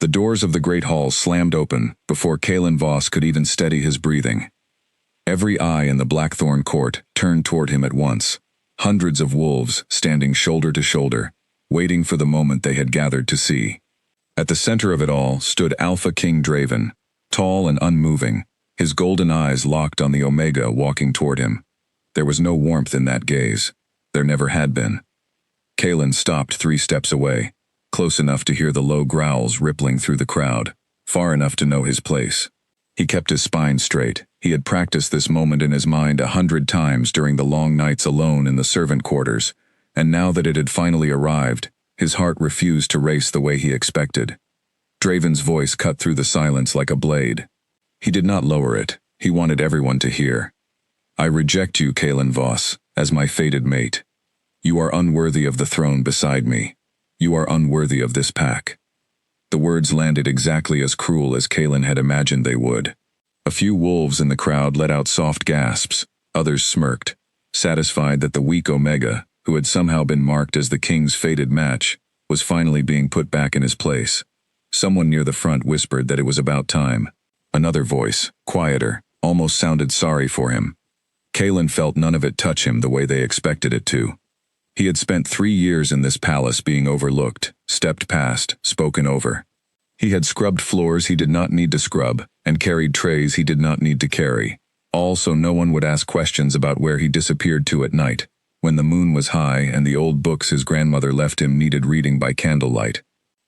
The doors of the great hall slammed open before Kalen Voss could even steady his breathing. Every eye in the Blackthorn court turned toward him at once, hundreds of wolves standing shoulder to shoulder, waiting for the moment they had gathered to see. At the center of it all stood Alpha King Draven, tall and unmoving, his golden eyes locked on the Omega walking toward him. There was no warmth in that gaze. There never had been. Kalen stopped 3 steps away, close enough to hear the low growls rippling through the crowd, far enough to know his place. He kept his spine straight. He had practiced this moment in his mind 100 times during the long nights alone in the servant quarters, and now that it had finally arrived, his heart refused to race the way he expected. Draven's voice cut through the silence like a blade. He did not lower it. He wanted everyone to hear. I reject you, Kalen Voss, as my fated mate. You are unworthy of the throne beside me. You are unworthy of this pack. The words landed exactly as cruel as Kalen had imagined they would. A few wolves in the crowd let out soft gasps, others smirked, satisfied that the weak Omega, who had somehow been marked as the king's fated match, was finally being put back in his place. Someone near the front whispered that it was about time. Another voice, quieter, almost sounded sorry for him. Kalen felt none of it touch him the way they expected it to. He had spent 3 years in this palace being overlooked, stepped past, spoken over. He had scrubbed floors he did not need to scrub, and carried trays he did not need to carry, all so no one would ask questions about where he disappeared to at night, when the moon was high and the old books his grandmother left him needed reading by candlelight.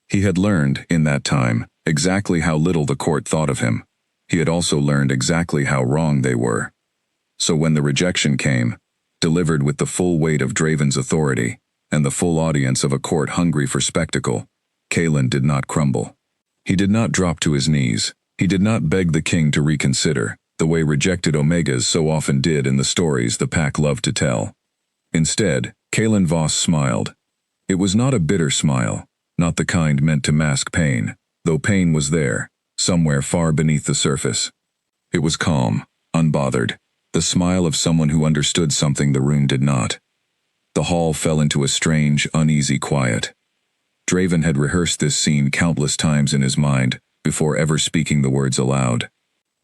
He had learned, in that time, exactly how little the court thought of him. He had also learned exactly how wrong they were. So when the rejection came, delivered with the full weight of Draven's authority, and the full audience of a court hungry for spectacle, Kalen did not crumble. He did not drop to his knees. He did not beg the king to reconsider, the way rejected Omegas so often did in the stories the pack loved to tell. Instead, Kalen Voss smiled. It was not a bitter smile, not the kind meant to mask pain, though pain was there, somewhere far beneath the surface. It was calm, unbothered, the smile of someone who understood something the rune did not. The hall fell into a strange, uneasy quiet. Draven had rehearsed this scene countless times in his mind before ever speaking the words aloud.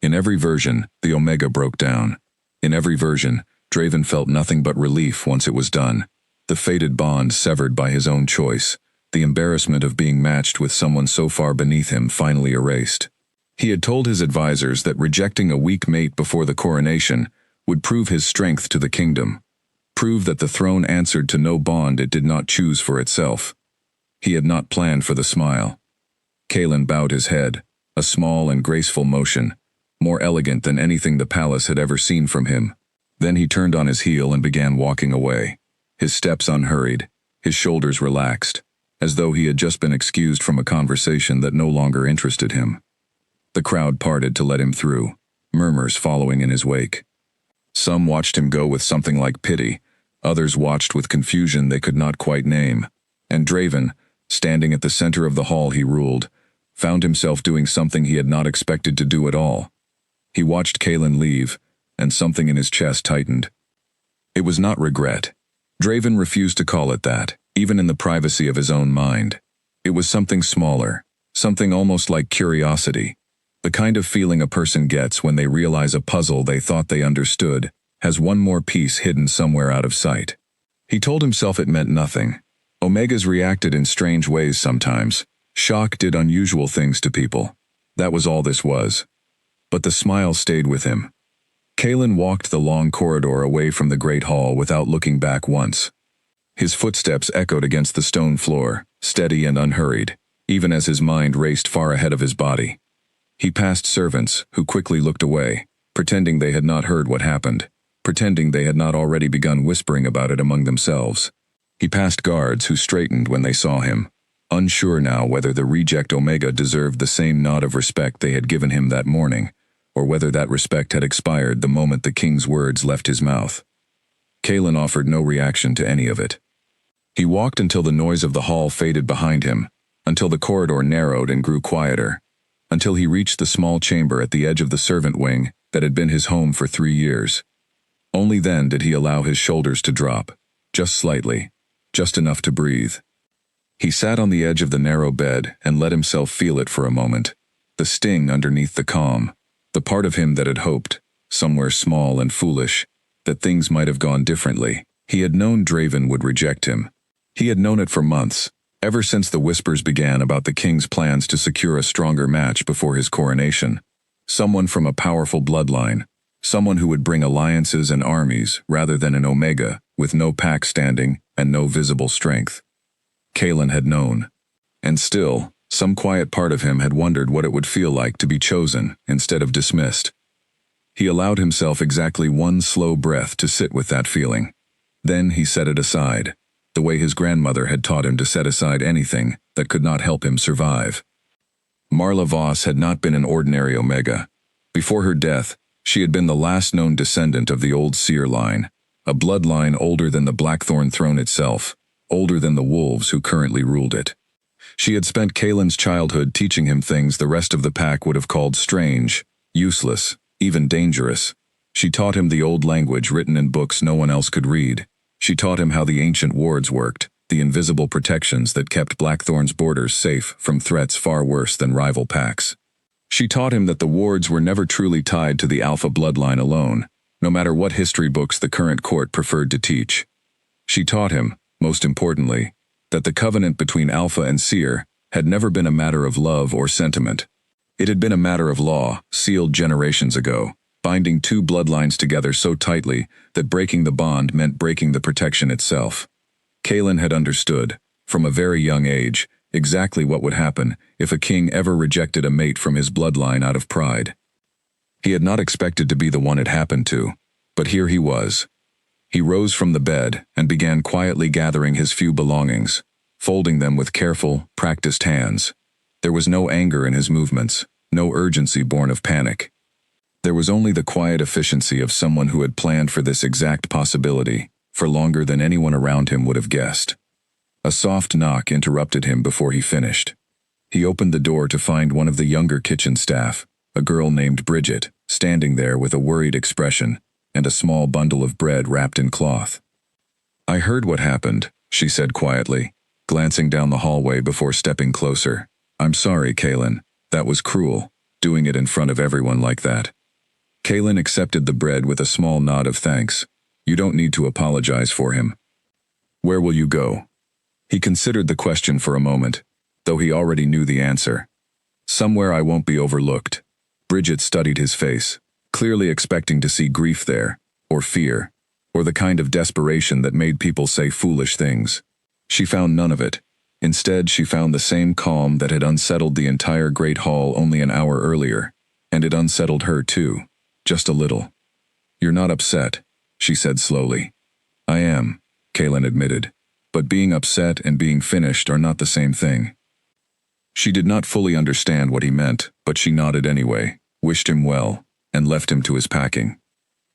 In every version, the Omega broke down. In every version, Draven felt nothing but relief once it was done. The fated bond severed by his own choice, the embarrassment of being matched with someone so far beneath him finally erased. He had told his advisors that rejecting a weak mate before the coronation would prove his strength to the kingdom, prove that the throne answered to no bond it did not choose for itself. He had not planned for the smile. Kalen bowed his head, a small and graceful motion, more elegant than anything the palace had ever seen from him. Then he turned on his heel and began walking away, his steps unhurried, his shoulders relaxed, as though he had just been excused from a conversation that no longer interested him. The crowd parted to let him through, murmurs following in his wake. Some watched him go with something like pity, others watched with confusion they could not quite name, and Draven, standing at the center of the hall he ruled, found himself doing something he had not expected to do at all. He watched Kalen leave, and something in his chest tightened. It was not regret. Draven refused to call it that, even in the privacy of his own mind. It was something smaller, something almost like curiosity, the kind of feeling a person gets when they realize a puzzle they thought they understood has one more piece hidden somewhere out of sight. He told himself it meant nothing. Omegas reacted in strange ways sometimes. Shock did unusual things to people. That was all this was. But the smile stayed with him. Kalen walked the long corridor away from the great hall without looking back once. His footsteps echoed against the stone floor, steady and unhurried, even as his mind raced far ahead of his body. He passed servants, who quickly looked away, pretending they had not heard what happened, pretending they had not already begun whispering about it among themselves. He passed guards who straightened when they saw him, unsure now whether the reject Omega deserved the same nod of respect they had given him that morning, or whether that respect had expired the moment the king's words left his mouth. Kalen offered no reaction to any of it. He walked until the noise of the hall faded behind him, until the corridor narrowed and grew quieter, until he reached the small chamber at the edge of the servant wing that had been his home for 3 years. Only then did he allow his shoulders to drop, just slightly, just enough to breathe. He sat on the edge of the narrow bed and let himself feel it for a moment. The sting underneath the calm. The part of him that had hoped, somewhere small and foolish, that things might have gone differently. He had known Draven would reject him. He had known it for months, ever since the whispers began about the king's plans to secure a stronger match before his coronation. Someone from a powerful bloodline. Someone who would bring alliances and armies rather than an Omega, with no pack standing and no visible strength. Kaelin had known. And still, some quiet part of him had wondered what it would feel like to be chosen instead of dismissed. He allowed himself exactly one slow breath to sit with that feeling. Then he set it aside, the way his grandmother had taught him to set aside anything that could not help him survive. Marla Voss had not been an ordinary Omega. Before her death, she had been the last known descendant of the old Seer line, a bloodline older than the Blackthorn throne itself, older than the wolves who currently ruled it. She had spent Kaelin's childhood teaching him things the rest of the pack would have called strange, useless, even dangerous. She taught him the old language written in books no one else could read. She taught him how the ancient wards worked, the invisible protections that kept Blackthorn's borders safe from threats far worse than rival packs. She taught him that the wards were never truly tied to the Alpha bloodline alone, no matter what history books the current court preferred to teach. She taught him, most importantly, that the covenant between Alpha and Seer had never been a matter of love or sentiment. It had been a matter of law, sealed generations ago, binding two bloodlines together so tightly that breaking the bond meant breaking the protection itself. Kaelin had understood, from a very young age, exactly what would happen if a king ever rejected a mate from his bloodline out of pride. He had not expected to be the one it happened to, but here he was. He rose from the bed and began quietly gathering his few belongings, folding them with careful, practiced hands. There was no anger in his movements, no urgency born of panic. There was only the quiet efficiency of someone who had planned for this exact possibility, for longer than anyone around him would have guessed. A soft knock interrupted him before he finished. He opened the door to find one of the younger kitchen staff, a girl named Bridget, standing there with a worried expression and a small bundle of bread wrapped in cloth. "I heard what happened," she said quietly, glancing down the hallway before stepping closer. "I'm sorry, Kaelin. That was cruel, doing it in front of everyone like that." Kaelin accepted the bread with a small nod of thanks. "You don't need to apologize for him." "Where will you go?" He considered the question for a moment, though he already knew the answer. "Somewhere I won't be overlooked." Bridget studied his face, clearly expecting to see grief there, or fear, or the kind of desperation that made people say foolish things. She found none of it. Instead, she found the same calm that had unsettled the entire Great Hall only an hour earlier, and it unsettled her too, just a little. "You're not upset," she said slowly. "I am," Kaelin admitted, "but being upset and being finished are not the same thing." She did not fully understand what he meant, but she nodded anyway, wished him well, and left him to his packing.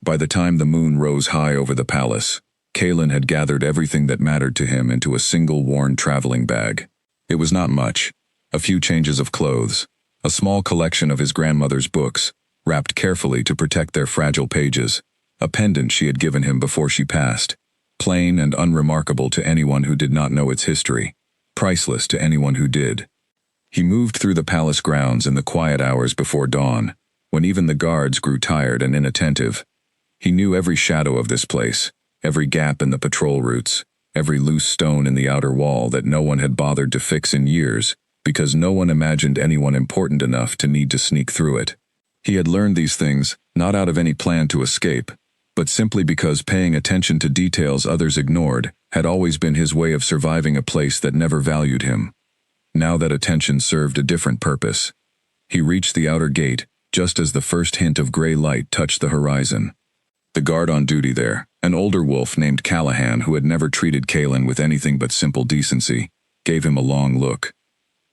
By the time the moon rose high over the palace, Kaelin had gathered everything that mattered to him into a single worn traveling bag. It was not much, a few changes of clothes, a small collection of his grandmother's books, wrapped carefully to protect their fragile pages, a pendant she had given him before she passed, plain and unremarkable to anyone who did not know its history, priceless to anyone who did. He moved through the palace grounds in the quiet hours before dawn, when even the guards grew tired and inattentive. He knew every shadow of this place, every gap in the patrol routes, every loose stone in the outer wall that no one had bothered to fix in years, because no one imagined anyone important enough to need to sneak through it. He had learned these things, not out of any plan to escape, but simply because paying attention to details others ignored had always been his way of surviving a place that never valued him. Now that attention served a different purpose. He reached the outer gate, just as the first hint of gray light touched the horizon. The guard on duty there, an older wolf named Callahan who had never treated Kaelin with anything but simple decency, gave him a long look.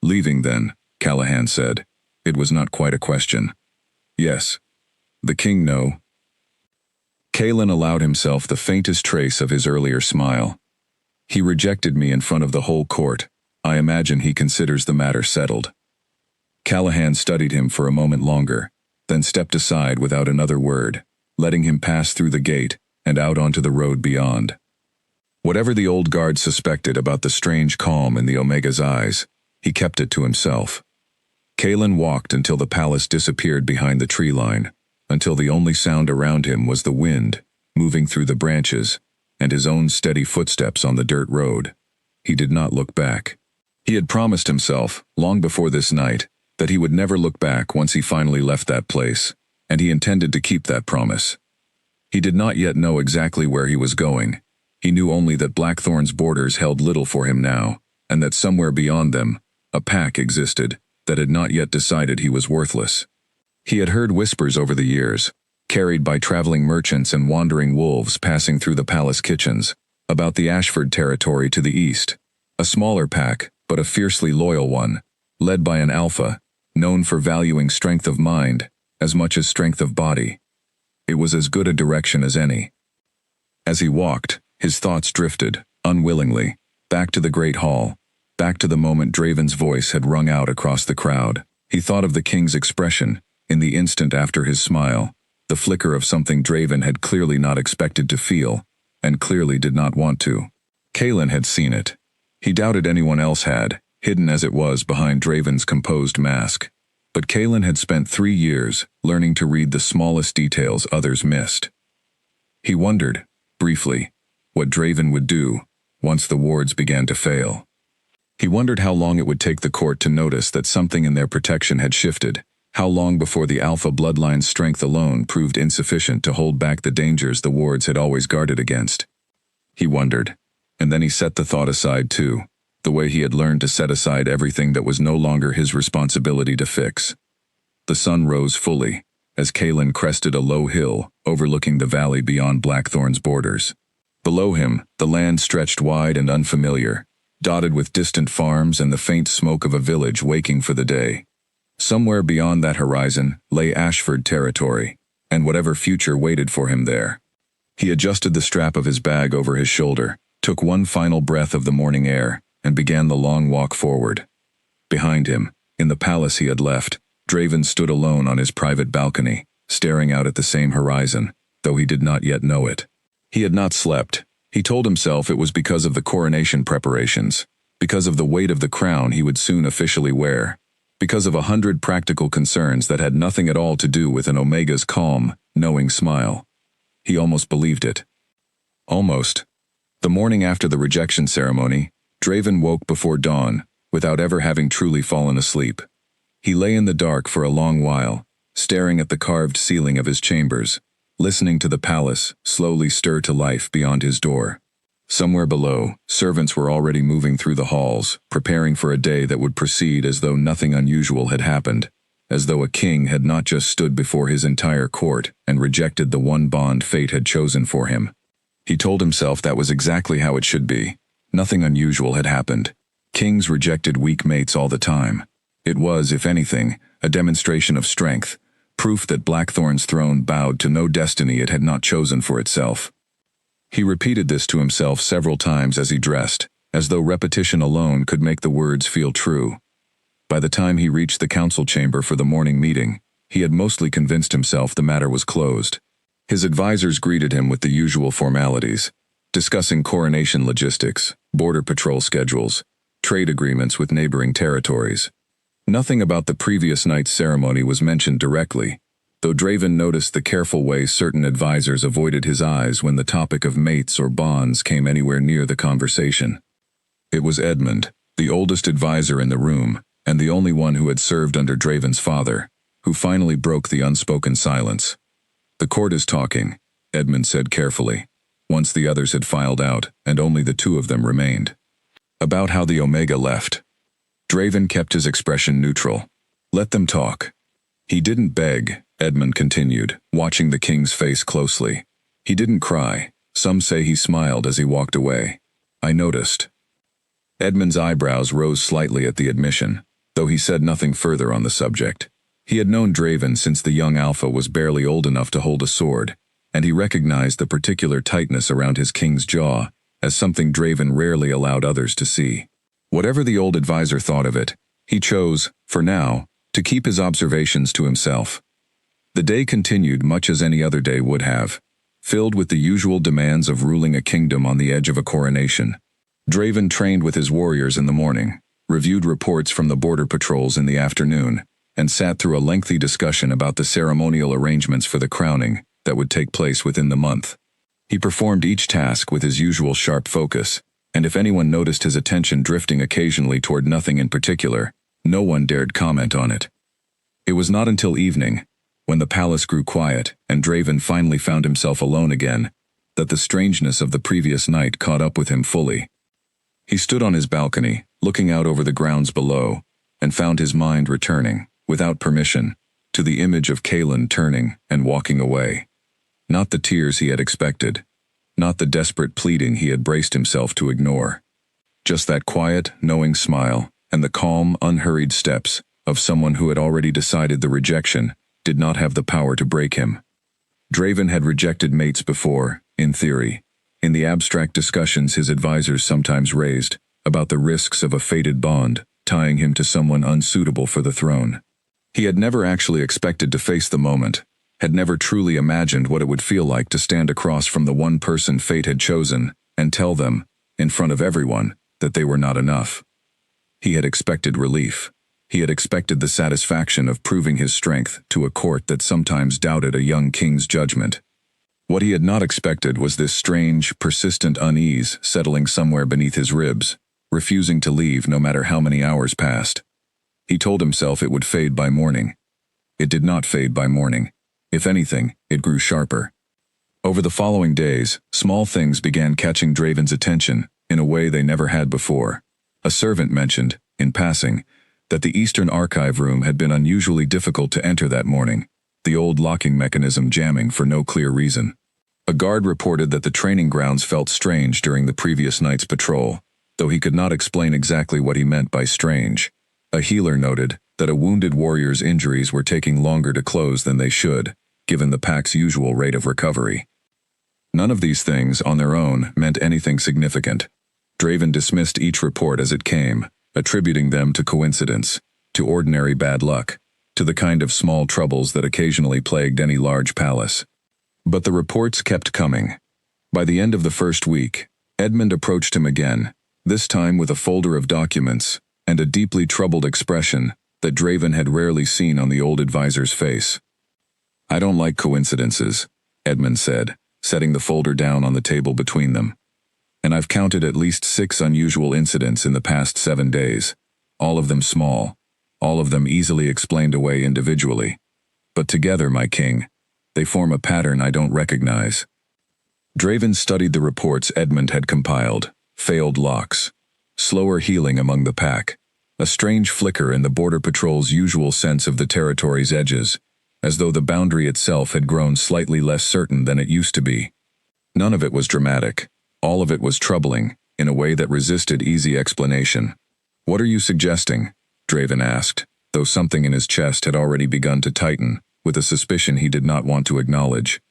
"Leaving then," Callahan said. It was not quite a question. "Yes. The king know." Kaelin allowed himself the faintest trace of his earlier smile. "He rejected me in front of the whole court. I imagine he considers the matter settled." Callahan studied him for a moment longer, then stepped aside without another word, letting him pass through the gate and out onto the road beyond. Whatever the old guard suspected about the strange calm in the Omega's eyes, he kept it to himself. Kalen walked until the palace disappeared behind the tree line, until the only sound around him was the wind, moving through the branches, and his own steady footsteps on the dirt road. He did not look back. He had promised himself, long before this night, that he would never look back once he finally left that place, and he intended to keep that promise. He did not yet know exactly where he was going. He knew only that Blackthorn's borders held little for him now, and that somewhere beyond them, a pack existed that had not yet decided he was worthless. He had heard whispers over the years, carried by traveling merchants and wandering wolves passing through the palace kitchens, about the Ashford territory to the east, a smaller pack, but a fiercely loyal one, led by an alpha, known for valuing strength of mind as much as strength of body. It was as good a direction as any. As he walked, his thoughts drifted, unwillingly, back to the great hall, back to the moment Draven's voice had rung out across the crowd. He thought of the king's expression, in the instant after his smile, the flicker of something Draven had clearly not expected to feel, and clearly did not want to. Kalen had seen it. He doubted anyone else had, hidden as it was behind Draven's composed mask. But Kalen had spent 3 years learning to read the smallest details others missed. He wondered, briefly, what Draven would do once the wards began to fail. He wondered how long it would take the court to notice that something in their protection had shifted, how long before the Alpha bloodline's strength alone proved insufficient to hold back the dangers the wards had always guarded against. He wondered, and then he set the thought aside too, the way he had learned to set aside everything that was no longer his responsibility to fix. The sun rose fully, as Kalen crested a low hill overlooking the valley beyond Blackthorn's borders. Below him, the land stretched wide and unfamiliar, dotted with distant farms and the faint smoke of a village waking for the day. Somewhere beyond that horizon lay Ashford territory, and whatever future waited for him there. He adjusted the strap of his bag over his shoulder, took one final breath of the morning air, and began the long walk forward. Behind him, in the palace he had left, Draven stood alone on his private balcony, staring out at the same horizon, though he did not yet know it. He had not slept. He told himself it was because of the coronation preparations, because of the weight of the crown he would soon officially wear, because of 100 practical concerns that had nothing at all to do with an Omega's calm, knowing smile. He almost believed it. Almost. The morning after the rejection ceremony, Draven woke before dawn, without ever having truly fallen asleep. He lay in the dark for a long while, staring at the carved ceiling of his chambers, listening to the palace slowly stir to life beyond his door. Somewhere below, servants were already moving through the halls, preparing for a day that would proceed as though nothing unusual had happened, as though a king had not just stood before his entire court and rejected the one bond fate had chosen for him. He told himself that was exactly how it should be. Nothing unusual had happened. Kings rejected weak mates all the time. It was, if anything, a demonstration of strength, proof that Blackthorn's throne bowed to no destiny it had not chosen for itself. He repeated this to himself several times as he dressed, as though repetition alone could make the words feel true. By the time he reached the council chamber for the morning meeting, he had mostly convinced himself the matter was closed. His advisors greeted him with the usual formalities, discussing coronation logistics, border patrol schedules, trade agreements with neighboring territories. Nothing about the previous night's ceremony was mentioned directly, though Draven noticed the careful way certain advisors avoided his eyes when the topic of mates or bonds came anywhere near the conversation. It was Edmund, the oldest advisor in the room, and the only one who had served under Draven's father, who finally broke the unspoken silence. "The court is talking," Edmund said carefully, once the others had filed out and only the two of them remained. "About how the Omega left." Draven kept his expression neutral. "Let them talk." "He didn't beg," Edmund continued, watching the king's face closely. "He didn't cry. Some say he smiled as he walked away. I noticed." Edmund's eyebrows rose slightly at the admission, though he said nothing further on the subject. He had known Draven since the young Alpha was barely old enough to hold a sword, and he recognized the particular tightness around his king's jaw as something Draven rarely allowed others to see. Whatever the old advisor thought of it, he chose, for now, to keep his observations to himself. The day continued much as any other day would have. filled with the usual demands of ruling a kingdom on the edge of a coronation. Draven trained with his warriors in the morning, reviewed reports from the border patrols in the afternoon, and sat through a lengthy discussion about the ceremonial arrangements for the crowning that would take place within the month. He performed each task with his usual sharp focus, and if anyone noticed his attention drifting occasionally toward nothing in particular, no one dared comment on it. It was not until evening, when the palace grew quiet and Draven finally found himself alone again, that the strangeness of the previous night caught up with him fully. He stood on his balcony, looking out over the grounds below, and found his mind returning, without permission, to the image of Kaelin turning and walking away. Not the tears he had expected, not the desperate pleading he had braced himself to ignore. Just that quiet, knowing smile, and the calm, unhurried steps of someone who had already decided the rejection did not have the power to break him. Draven had rejected mates before, in theory, in the abstract discussions his advisors sometimes raised about the risks of a fated bond tying him to someone unsuitable for the throne. He had never actually expected to face the moment, had never truly imagined what it would feel like to stand across from the one person fate had chosen and tell them, in front of everyone, that they were not enough. He had expected relief. He had expected the satisfaction of proving his strength to a court that sometimes doubted a young king's judgment. What he had not expected was this strange, persistent unease settling somewhere beneath his ribs, refusing to leave no matter how many hours passed. He told himself it would fade by morning. It did not fade by morning. If anything, it grew sharper. Over the following days, small things began catching Draven's attention in a way they never had before. A servant mentioned, in passing, that the Eastern Archive room had been unusually difficult to enter that morning, the old locking mechanism jamming for no clear reason. A guard reported that the training grounds felt strange during the previous night's patrol, though he could not explain exactly what he meant by strange. A healer noted that a wounded warrior's injuries were taking longer to close than they should, given the pack's usual rate of recovery. None of these things, on their own, meant anything significant. Draven dismissed each report as it came, attributing them to coincidence, to ordinary bad luck, to the kind of small troubles that occasionally plagued any large palace. But the reports kept coming. By the end of the first week, Edmund approached him again, this time with a folder of documents and a deeply troubled expression that Draven had rarely seen on the old advisor's face. "I don't like coincidences," Edmund said, setting the folder down on the table between them. "And I've counted at least 6 unusual incidents in the past 7 days, all of them small, all of them easily explained away individually. But together, my king, they form a pattern I don't recognize." Draven studied the reports Edmund had compiled: failed locks, slower healing among the pack, a strange flicker in the border patrol's usual sense of the territory's edges, as though the boundary itself had grown slightly less certain than it used to be. None of it was dramatic. All of it was troubling, in a way that resisted easy explanation. "What are you suggesting?" Draven asked, though something in his chest had already begun to tighten, with a suspicion he did not want to acknowledge.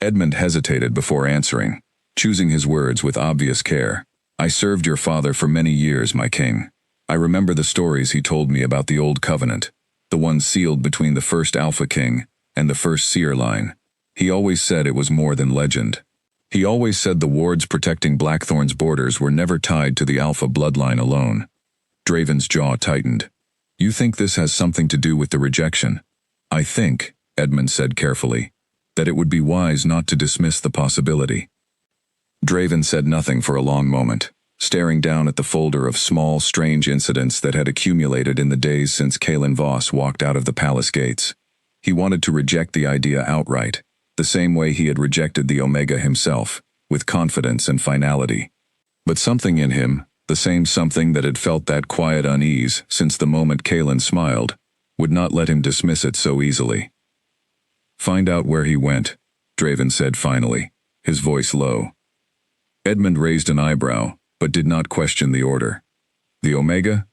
Edmund hesitated before answering, choosing his words with obvious care. "I served your father for many years, my king. I remember the stories he told me about the Old Covenant, the ones sealed between the first Alpha King and the first Seer line. He always said it was more than legend. He always said the wards protecting Blackthorn's borders were never tied to the Alpha bloodline alone." Draven's jaw tightened. "You think this has something to do with the rejection?" "I think," Edmund said carefully, "that it would be wise not to dismiss the possibility." Draven said nothing for a long moment, staring down at the folder of small, strange incidents that had accumulated in the days since Kaelin Voss walked out of the palace gates. He wanted to reject the idea outright, the same way he had rejected the Omega himself, with confidence and finality. But something in him, the same something that had felt that quiet unease since the moment Kaelin smiled, would not let him dismiss it so easily. "Find out where he went," Draven said finally, his voice low. Edmund raised an eyebrow, but did not question the order. "The Omega?"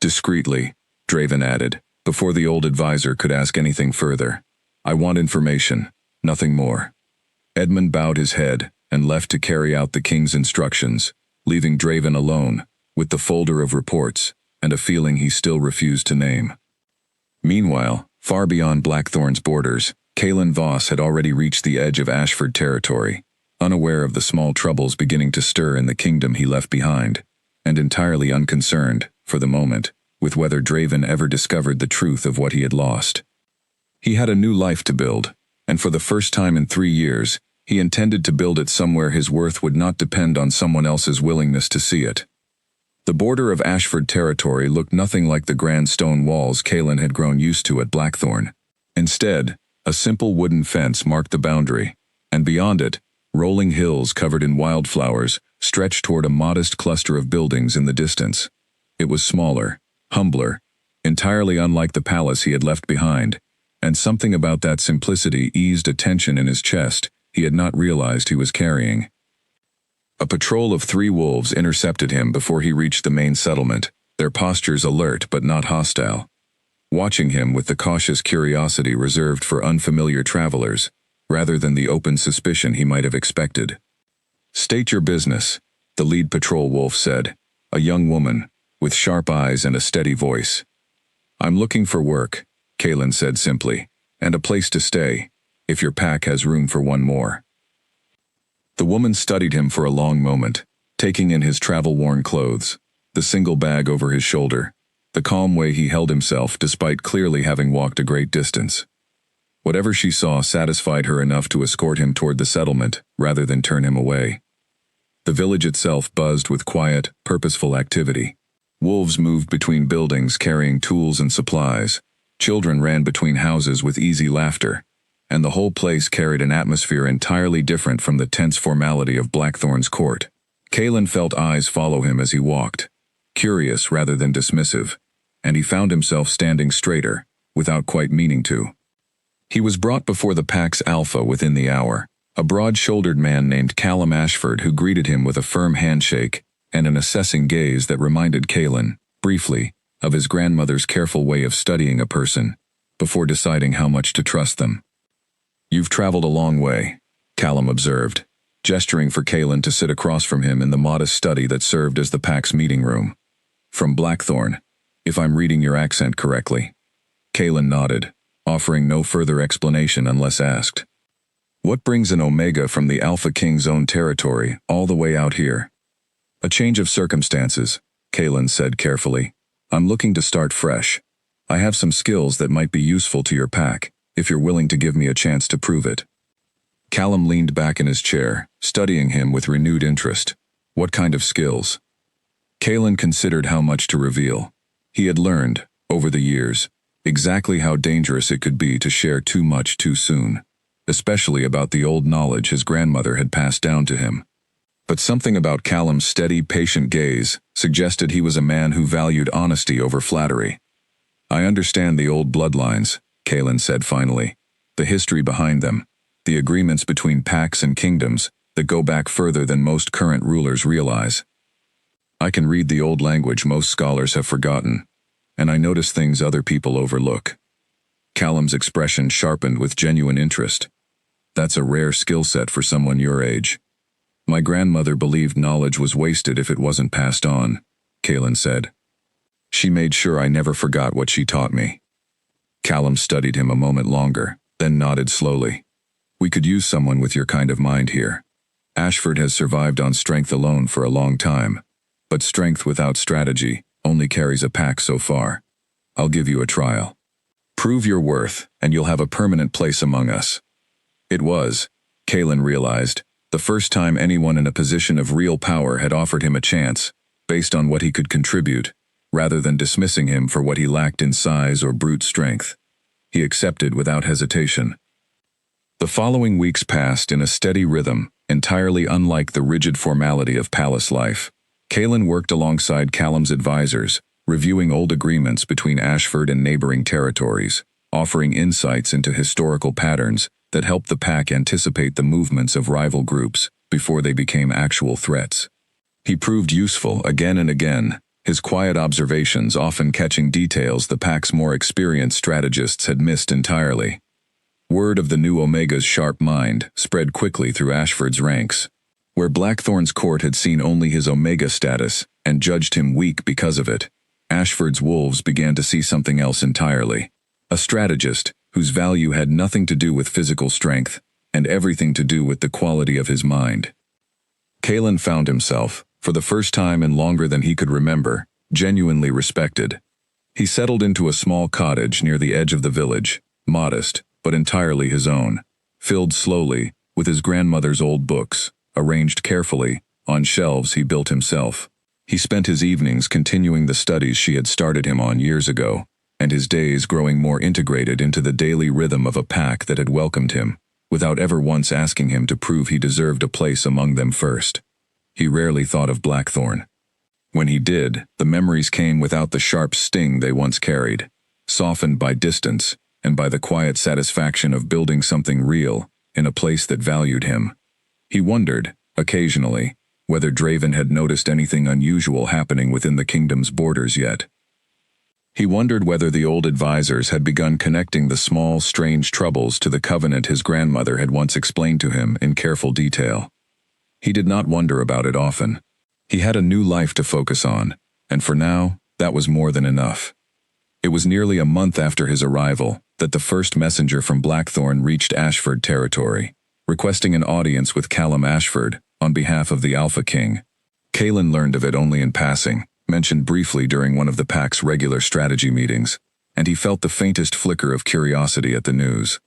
Discreetly, Draven added, before the old advisor could ask anything further. "I want information, nothing more." Edmund bowed his head and left to carry out the king's instructions, leaving Draven alone, with the folder of reports and a feeling he still refused to name. Meanwhile, far beyond Blackthorn's borders, Kalen Voss had already reached the edge of Ashford territory, unaware of the small troubles beginning to stir in the kingdom he left behind, and entirely unconcerned, for the moment, with whether Draven ever discovered the truth of what he had lost. He had a new life to build, and for the first time in 3 years, he intended to build it somewhere his worth would not depend on someone else's willingness to see it. The border of Ashford territory looked nothing like the grand stone walls Kalen had grown used to at Blackthorn. Instead, a simple wooden fence marked the boundary, and beyond it, rolling hills covered in wildflowers stretched toward a modest cluster of buildings in the distance. It was smaller, humbler, entirely unlike the palace he had left behind, and something about that simplicity eased a tension in his chest he had not realized he was carrying. A patrol of 3 wolves intercepted him before he reached the main settlement, their postures alert but not hostile, watching him with the cautious curiosity reserved for unfamiliar travelers, rather than the open suspicion he might have expected. "State your business," the lead patrol wolf said, a young woman, with sharp eyes and a steady voice. "I'm looking for work," Kalen said simply, "and a place to stay, if your pack has room for one more." The woman studied him for a long moment, taking in his travel-worn clothes, the single bag over his shoulder, the calm way he held himself despite clearly having walked a great distance. Whatever she saw satisfied her enough to escort him toward the settlement, rather than turn him away. The village itself buzzed with quiet, purposeful activity. Wolves moved between buildings carrying tools and supplies, children ran between houses with easy laughter, and the whole place carried an atmosphere entirely different from the tense formality of Blackthorn's court. Kalen felt eyes follow him as he walked, curious rather than dismissive, and he found himself standing straighter, without quite meaning to. He was brought before the pack's alpha within the hour, a broad-shouldered man named Callum Ashford who greeted him with a firm handshake and an assessing gaze that reminded Kalen, briefly, of his grandmother's careful way of studying a person, before deciding how much to trust them. "You've traveled a long way," Callum observed, gesturing for Kalen to sit across from him in the modest study that served as the pack's meeting room. "From Blackthorn, if I'm reading your accent correctly." Kalen nodded, offering no further explanation unless asked. "What brings an Omega from the Alpha King's own territory all the way out here?" "A change of circumstances," Kalen said carefully. "I'm looking to start fresh. I have some skills that might be useful to your pack, if you're willing to give me a chance to prove it." Callum leaned back in his chair, studying him with renewed interest. "What kind of skills?" Kalen considered how much to reveal. He had learned, over the years, exactly how dangerous it could be to share too much too soon, especially about the old knowledge his grandmother had passed down to him. But something about Callum's steady, patient gaze suggested he was a man who valued honesty over flattery. "I understand the old bloodlines," Kalen said finally, "the history behind them, the agreements between packs and kingdoms that go back further than most current rulers realize. I can read the old language most scholars have forgotten, and I notice things other people overlook." Callum's expression sharpened with genuine interest. "That's a rare skill set for someone your age." "My grandmother believed knowledge was wasted if it wasn't passed on," Kalen said. "She made sure I never forgot what she taught me." Callum studied him a moment longer, then nodded slowly. "We could use someone with your kind of mind here. Ashford has survived on strength alone for a long time, but strength without strategy only carries a pack so far. I'll give you a trial. Prove your worth, and you'll have a permanent place among us." It was, Kalen realized, the first time anyone in a position of real power had offered him a chance, based on what he could contribute, rather than dismissing him for what he lacked in size or brute strength. He accepted without hesitation. The following weeks passed in a steady rhythm, entirely unlike the rigid formality of palace life. Kalen worked alongside Callum's advisors, reviewing old agreements between Ashford and neighboring territories, offering insights into historical patterns that helped the pack anticipate the movements of rival groups before they became actual threats. He proved useful again and again, his quiet observations often catching details the pack's more experienced strategists had missed entirely. Word of the new Omega's sharp mind spread quickly through Ashford's ranks. Where Blackthorn's court had seen only his Omega status and judged him weak because of it, Ashford's wolves began to see something else entirely. A strategist whose value had nothing to do with physical strength and everything to do with the quality of his mind. Kalen found himself, for the first time in longer than he could remember, genuinely respected. He settled into a small cottage near the edge of the village, modest, but entirely his own, filled slowly with his grandmother's old books, arranged carefully on shelves he built himself. He spent his evenings continuing the studies she had started him on years ago, and his days growing more integrated into the daily rhythm of a pack that had welcomed him, without ever once asking him to prove he deserved a place among them first. He rarely thought of Blackthorn. When he did, the memories came without the sharp sting they once carried, softened by distance and by the quiet satisfaction of building something real in a place that valued him. He wondered, occasionally, whether Draven had noticed anything unusual happening within the kingdom's borders yet. He wondered whether the old advisors had begun connecting the small, strange troubles to the covenant his grandmother had once explained to him in careful detail. He did not wonder about it often. He had a new life to focus on, and for now, that was more than enough. It was nearly a month after his arrival that the first messenger from Blackthorn reached Ashford territory, requesting an audience with Callum Ashford on behalf of the Alpha King. Kalen learned of it only in passing, mentioned briefly during one of the pack's regular strategy meetings, and he felt the faintest flicker of curiosity at the news.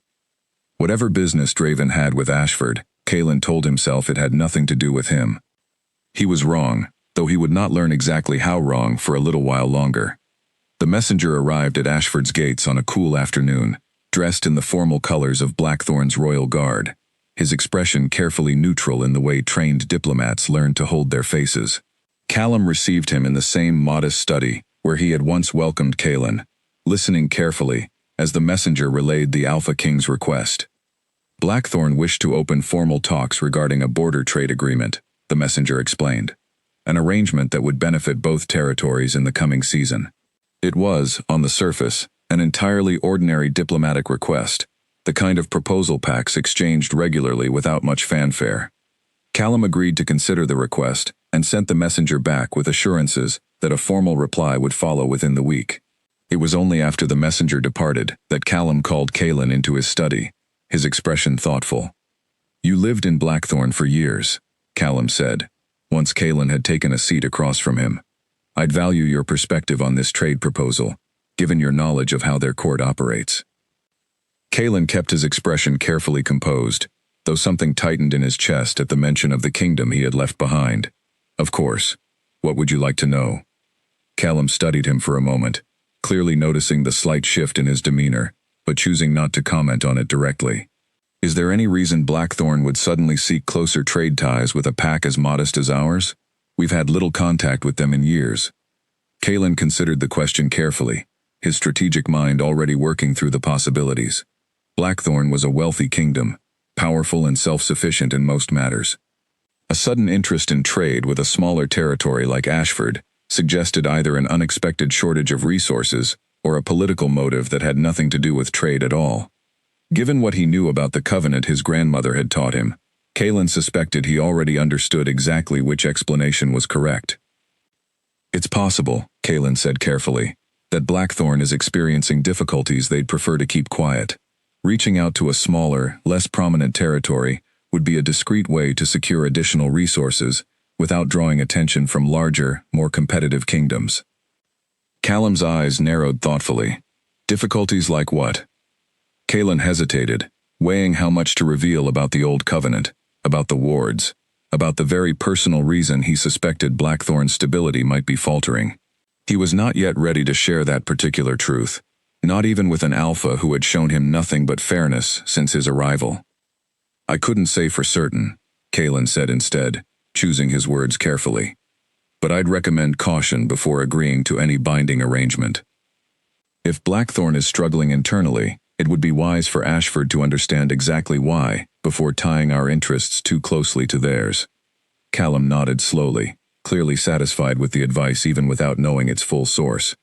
Whatever business Draven had with Ashford, Kalen told himself it had nothing to do with him. He was wrong, though he would not learn exactly how wrong for a little while longer. The messenger arrived at Ashford's gates on a cool afternoon, dressed in the formal colors of Blackthorn's royal guard, his expression carefully neutral in the way trained diplomats learn to hold their faces. Callum received him in the same modest study where he had once welcomed Kalen, listening carefully as the messenger relayed the Alpha King's request. Blackthorn wished to open formal talks regarding a border trade agreement, the messenger explained, an arrangement that would benefit both territories in the coming season. It was, on the surface, an entirely ordinary diplomatic request, the kind of proposal packs exchanged regularly without much fanfare. Callum agreed to consider the request and sent the messenger back with assurances that a formal reply would follow within the week. It was only after the messenger departed that Callum called Kalen into his study, his expression thoughtful. "You lived in Blackthorn for years," Callum said, once Kalen had taken a seat across from him. "I'd value your perspective on this trade proposal, given your knowledge of how their court operates." Kalen kept his expression carefully composed, though something tightened in his chest at the mention of the kingdom he had left behind. "Of course. What would you like to know?" Callum studied him for a moment, clearly noticing the slight shift in his demeanor, but choosing not to comment on it directly. "Is there any reason Blackthorn would suddenly seek closer trade ties with a pack as modest as ours? We've had little contact with them in years." Kalen considered the question carefully, his strategic mind already working through the possibilities. Blackthorn was a wealthy kingdom, powerful and self-sufficient in most matters. A sudden interest in trade with a smaller territory like Ashford suggested either an unexpected shortage of resources or a political motive that had nothing to do with trade at all. Given what he knew about the covenant his grandmother had taught him, Kalen suspected he already understood exactly which explanation was correct. "It's possible," Kalen said carefully, "that Blackthorn is experiencing difficulties they'd prefer to keep quiet. Reaching out to a smaller, less prominent territory would be a discreet way to secure additional resources without drawing attention from larger, more competitive kingdoms." Callum's eyes narrowed thoughtfully. "Difficulties like what?" Kalen hesitated, weighing how much to reveal about the old covenant, about the wards, about the very personal reason he suspected Blackthorn's stability might be faltering. He was not yet ready to share that particular truth, not even with an alpha who had shown him nothing but fairness since his arrival. "I couldn't say for certain," Kalen said instead, choosing his words carefully. "But I'd recommend caution before agreeing to any binding arrangement. If Blackthorn is struggling internally, it would be wise for Ashford to understand exactly why before tying our interests too closely to theirs." Callum nodded slowly, clearly satisfied with the advice even without knowing its full source.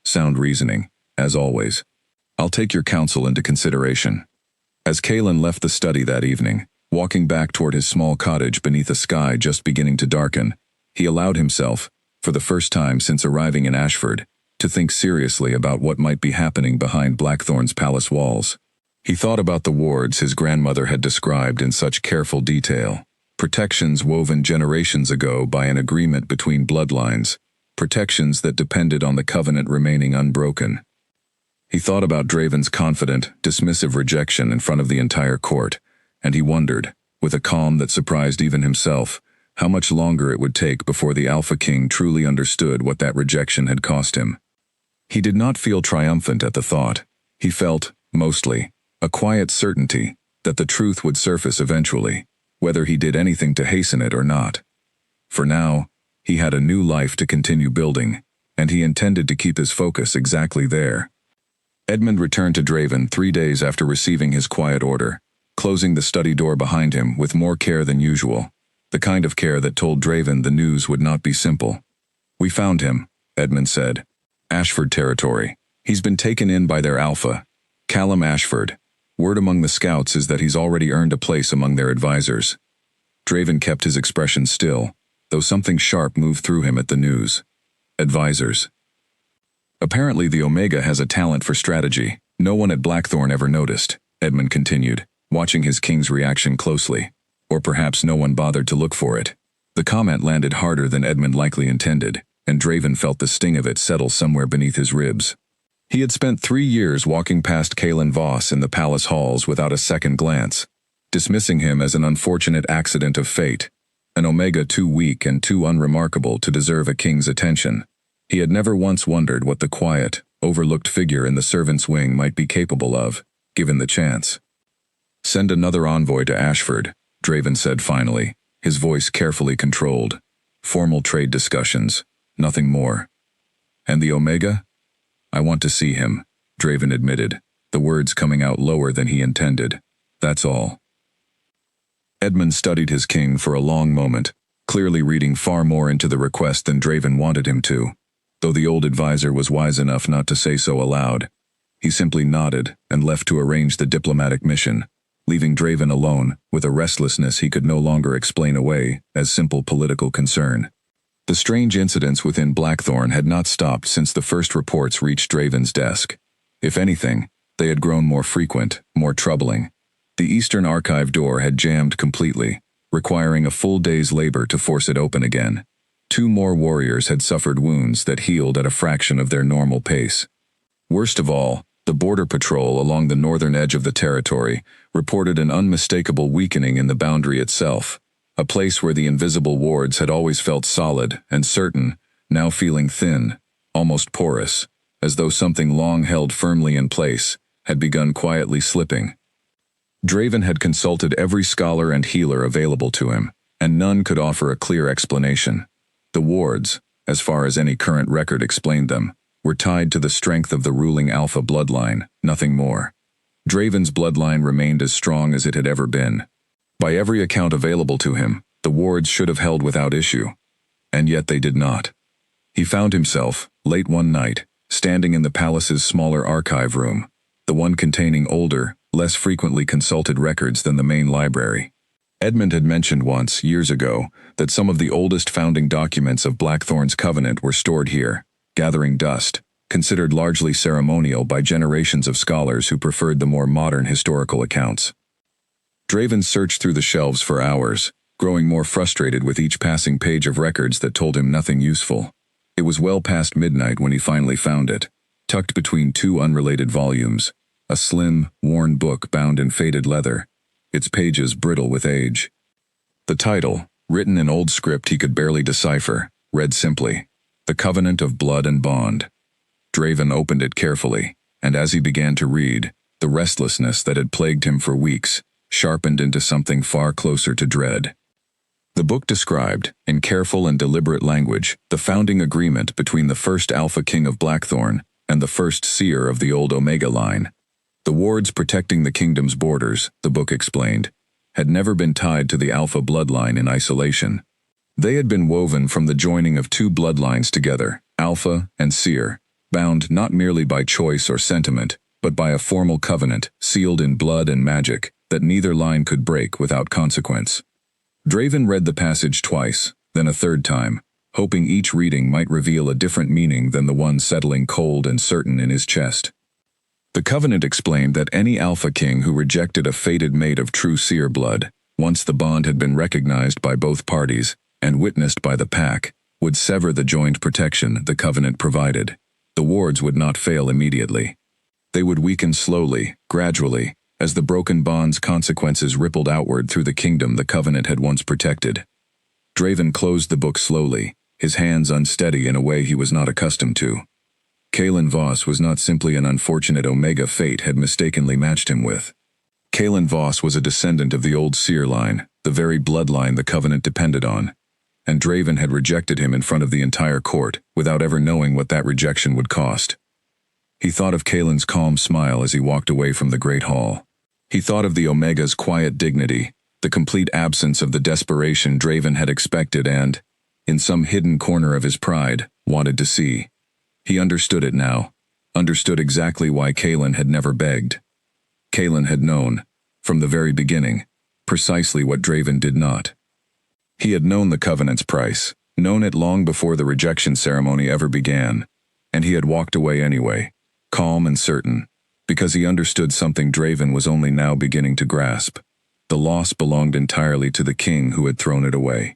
Sound reasoning, as always. "I'll take your counsel into consideration." As Kalen left the study that evening, walking back toward his small cottage beneath a sky just beginning to darken, he allowed himself, for the first time since arriving in Ashford, to think seriously about what might be happening behind Blackthorn's palace walls. He thought about the wards his grandmother had described in such careful detail. Protections woven generations ago by an agreement between bloodlines. Protections that depended on the covenant remaining unbroken. He thought about Draven's confident, dismissive rejection in front of the entire court, and he wondered, with a calm that surprised even himself, how much longer it would take before the Alpha King truly understood what that rejection had cost him. He did not feel triumphant at the thought. He felt, mostly, a quiet certainty that the truth would surface eventually, whether he did anything to hasten it or not. For now, he had a new life to continue building, and he intended to keep his focus exactly there. Edmund returned to Draven 3 days after receiving his quiet order, closing the study door behind him with more care than usual, the kind of care that told Draven the news would not be simple. "We found him," Edmund said. "Ashford territory. He's been taken in by their alpha, Callum Ashford. Word among the scouts is that he's already earned a place among their advisors." Draven kept his expression still, though something sharp moved through him at the news. Advisors. "Apparently the Omega has a talent for strategy. No one at Blackthorn ever noticed," Edmund continued, watching his king's reaction closely. Or perhaps no one bothered to look for it. The comment landed harder than Edmund likely intended, and Draven felt the sting of it settle somewhere beneath his ribs. He had spent 3 years walking past Kalen Voss in the palace halls without a second glance, dismissing him as an unfortunate accident of fate, an Omega too weak and too unremarkable to deserve a king's attention. He had never once wondered what the quiet, overlooked figure in the servant's wing might be capable of, given the chance. "Send another envoy to Ashford," Draven said finally, his voice carefully controlled. "Formal trade discussions, nothing more." "And the Omega?" "I want to see him," Draven admitted, the words coming out lower than he intended. "That's all." Edmund studied his king for a long moment, clearly reading far more into the request than Draven wanted him to, though the old advisor was wise enough not to say so aloud. He simply nodded and left to arrange the diplomatic mission, leaving Draven alone with a restlessness he could no longer explain away as simple political concern. The strange incidents within Blackthorn had not stopped since the first reports reached Draven's desk. If anything, they had grown more frequent, more troubling. The Eastern Archive door had jammed completely, requiring a full day's labor to force it open again. 2 more warriors had suffered wounds that healed at a fraction of their normal pace. Worst of all, the border patrol along the northern edge of the territory reported an unmistakable weakening in the boundary itself, a place where the invisible wards had always felt solid and certain, now feeling thin, almost porous, as though something long held firmly in place had begun quietly slipping. Draven had consulted every scholar and healer available to him, and none could offer a clear explanation. The wards, as far as any current record explained them, were tied to the strength of the ruling Alpha bloodline, nothing more. Draven's bloodline remained as strong as it had ever been. By every account available to him, the wards should have held without issue. And yet they did not. He found himself, late one night, standing in the palace's smaller archive room, the one containing older, less frequently consulted records than the main library. Edmund had mentioned once, years ago, that some of the oldest founding documents of Blackthorn's covenant were stored here, gathering dust, considered largely ceremonial by generations of scholars who preferred the more modern historical accounts. Draven searched through the shelves for hours, growing more frustrated with each passing page of records that told him nothing useful. It was well past midnight when he finally found it, tucked between 2 unrelated volumes, a slim, worn book bound in faded leather, its pages brittle with age. The title, written in old script he could barely decipher, read simply, "The Covenant of Blood and Bond." Draven opened it carefully, and as he began to read, the restlessness that had plagued him for weeks sharpened into something far closer to dread. The book described, in careful and deliberate language, the founding agreement between the first Alpha King of Blackthorn and the first seer of the old Omega line. The wards protecting the kingdom's borders, the book explained, had never been tied to the Alpha bloodline in isolation. They had been woven from the joining of 2 bloodlines together, Alpha and Seer, bound not merely by choice or sentiment, but by a formal covenant sealed in blood and magic that neither line could break without consequence. Draven read the passage twice, then a third time, hoping each reading might reveal a different meaning than the one settling cold and certain in his chest. The Covenant explained that any Alpha King who rejected a fated mate of true seer blood, once the bond had been recognized by both parties and witnessed by the pack, would sever the joined protection the Covenant provided. The wards would not fail immediately. They would weaken slowly, gradually, as the broken bond's consequences rippled outward through the kingdom the Covenant had once protected. Draven closed the book slowly, his hands unsteady in a way he was not accustomed to. Kalen Voss was not simply an unfortunate Omega fate had mistakenly matched him with. Kalen Voss was a descendant of the old seer line, the very bloodline the Covenant depended on. And Draven had rejected him in front of the entire court, without ever knowing what that rejection would cost. He thought of Kalen's calm smile as he walked away from the great hall. He thought of the Omega's quiet dignity, the complete absence of the desperation Draven had expected and, in some hidden corner of his pride, wanted to see. He understood it now, understood exactly why Kalen had never begged. Kalen had known, from the very beginning, precisely what Draven did not. He had known the Covenant's price, known it long before the rejection ceremony ever began, and he had walked away anyway, calm and certain, because he understood something Draven was only now beginning to grasp. The loss belonged entirely to the king who had thrown it away.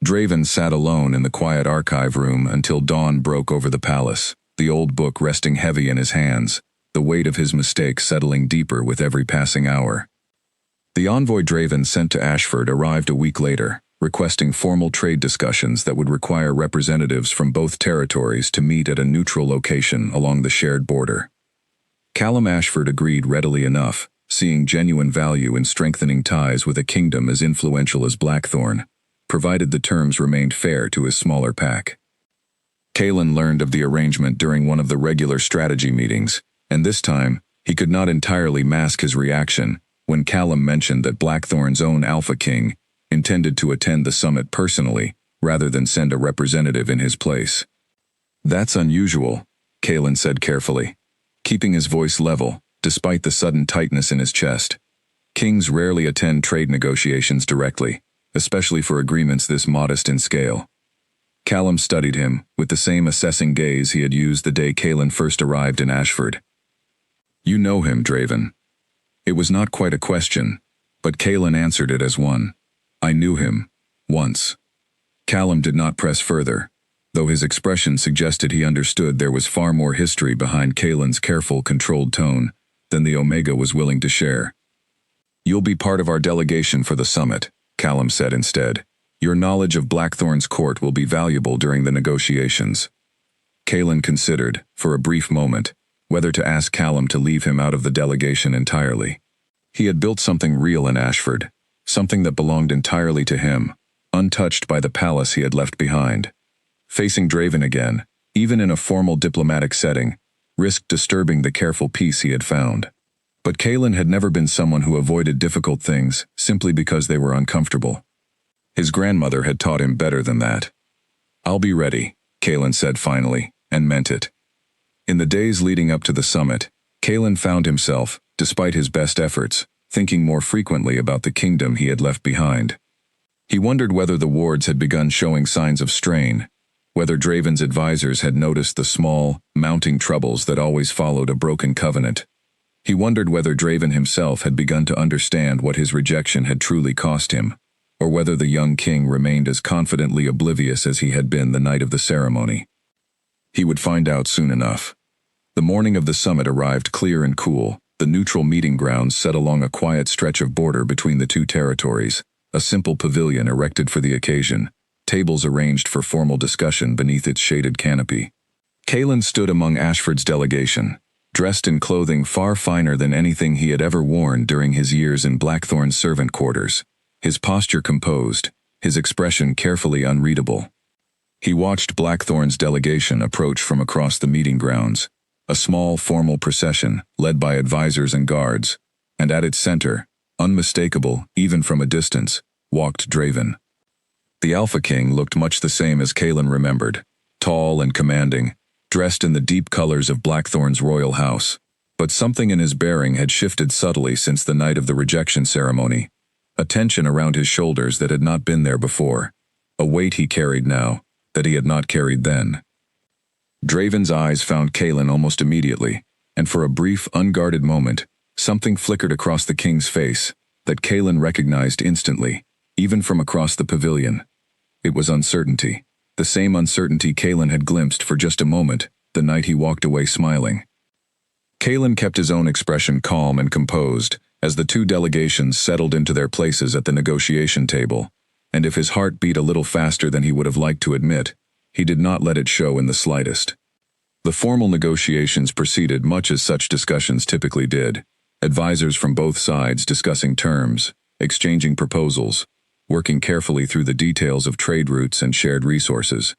Draven sat alone in the quiet archive room until dawn broke over the palace, the old book resting heavy in his hands, the weight of his mistake settling deeper with every passing hour. The envoy Draven sent to Ashford arrived a week later, requesting formal trade discussions that would require representatives from both territories to meet at a neutral location along the shared border. Callum Ashford agreed readily enough, seeing genuine value in strengthening ties with a kingdom as influential as Blackthorn, provided the terms remained fair to his smaller pack. Kalen learned of the arrangement during one of the regular strategy meetings, and this time, he could not entirely mask his reaction when Callum mentioned that Blackthorn's own Alpha King intended to attend the summit personally, rather than send a representative in his place. "That's unusual," Kalen said carefully, keeping his voice level, despite the sudden tightness in his chest. Kings rarely attend trade negotiations directly, especially for agreements this modest in scale. Callum studied him, with the same assessing gaze he had used the day Kalen first arrived in Ashford. "You know him, Draven." It was not quite a question, but Kalen answered it as one. "I knew him. Once." Callum did not press further, though his expression suggested he understood there was far more history behind Kalen's careful, controlled tone than the Omega was willing to share. "You'll be part of our delegation for the summit," Callum said instead. "Your knowledge of Blackthorn's court will be valuable during the negotiations." Kalen considered, for a brief moment, whether to ask Callum to leave him out of the delegation entirely. He had built something real in Ashford, something that belonged entirely to him, untouched by the palace he had left behind. Facing Draven again, even in a formal diplomatic setting, risked disturbing the careful peace he had found. But Kalen had never been someone who avoided difficult things simply because they were uncomfortable. His grandmother had taught him better than that. "I'll be ready," Kalen said finally, and meant it. In the days leading up to the summit, Kalen found himself, despite his best efforts, thinking more frequently about the kingdom he had left behind. He wondered whether the wards had begun showing signs of strain, whether Draven's advisors had noticed the small, mounting troubles that always followed a broken covenant. He wondered whether Draven himself had begun to understand what his rejection had truly cost him, or whether the young king remained as confidently oblivious as he had been the night of the ceremony. He would find out soon enough. The morning of the summit arrived clear and cool, the neutral meeting grounds set along a quiet stretch of border between the two territories, a simple pavilion erected for the occasion, tables arranged for formal discussion beneath its shaded canopy. Kalen stood among Ashford's delegation, dressed in clothing far finer than anything he had ever worn during his years in Blackthorn's servant quarters, his posture composed, his expression carefully unreadable. He watched Blackthorn's delegation approach from across the meeting grounds, a small formal procession led by advisors and guards, and at its center, unmistakable even from a distance, walked Draven. The Alpha King looked much the same as Kalen remembered, tall and commanding, dressed in the deep colors of Blackthorn's royal house, but something in his bearing had shifted subtly since the night of the rejection ceremony, a tension around his shoulders that had not been there before, a weight he carried now that he had not carried then. Draven's eyes found Kalen almost immediately, and for a brief, unguarded moment, something flickered across the king's face that Kalen recognized instantly, even from across the pavilion. It was uncertainty, the same uncertainty Kalen had glimpsed for just a moment the night he walked away smiling. Kalen kept his own expression calm and composed as the two delegations settled into their places at the negotiation table, and if his heart beat a little faster than he would have liked to admit, he did not let it show in the slightest. The formal negotiations proceeded much as such discussions typically did, advisors from both sides discussing terms, exchanging proposals, working carefully through the details of trade routes and shared resources.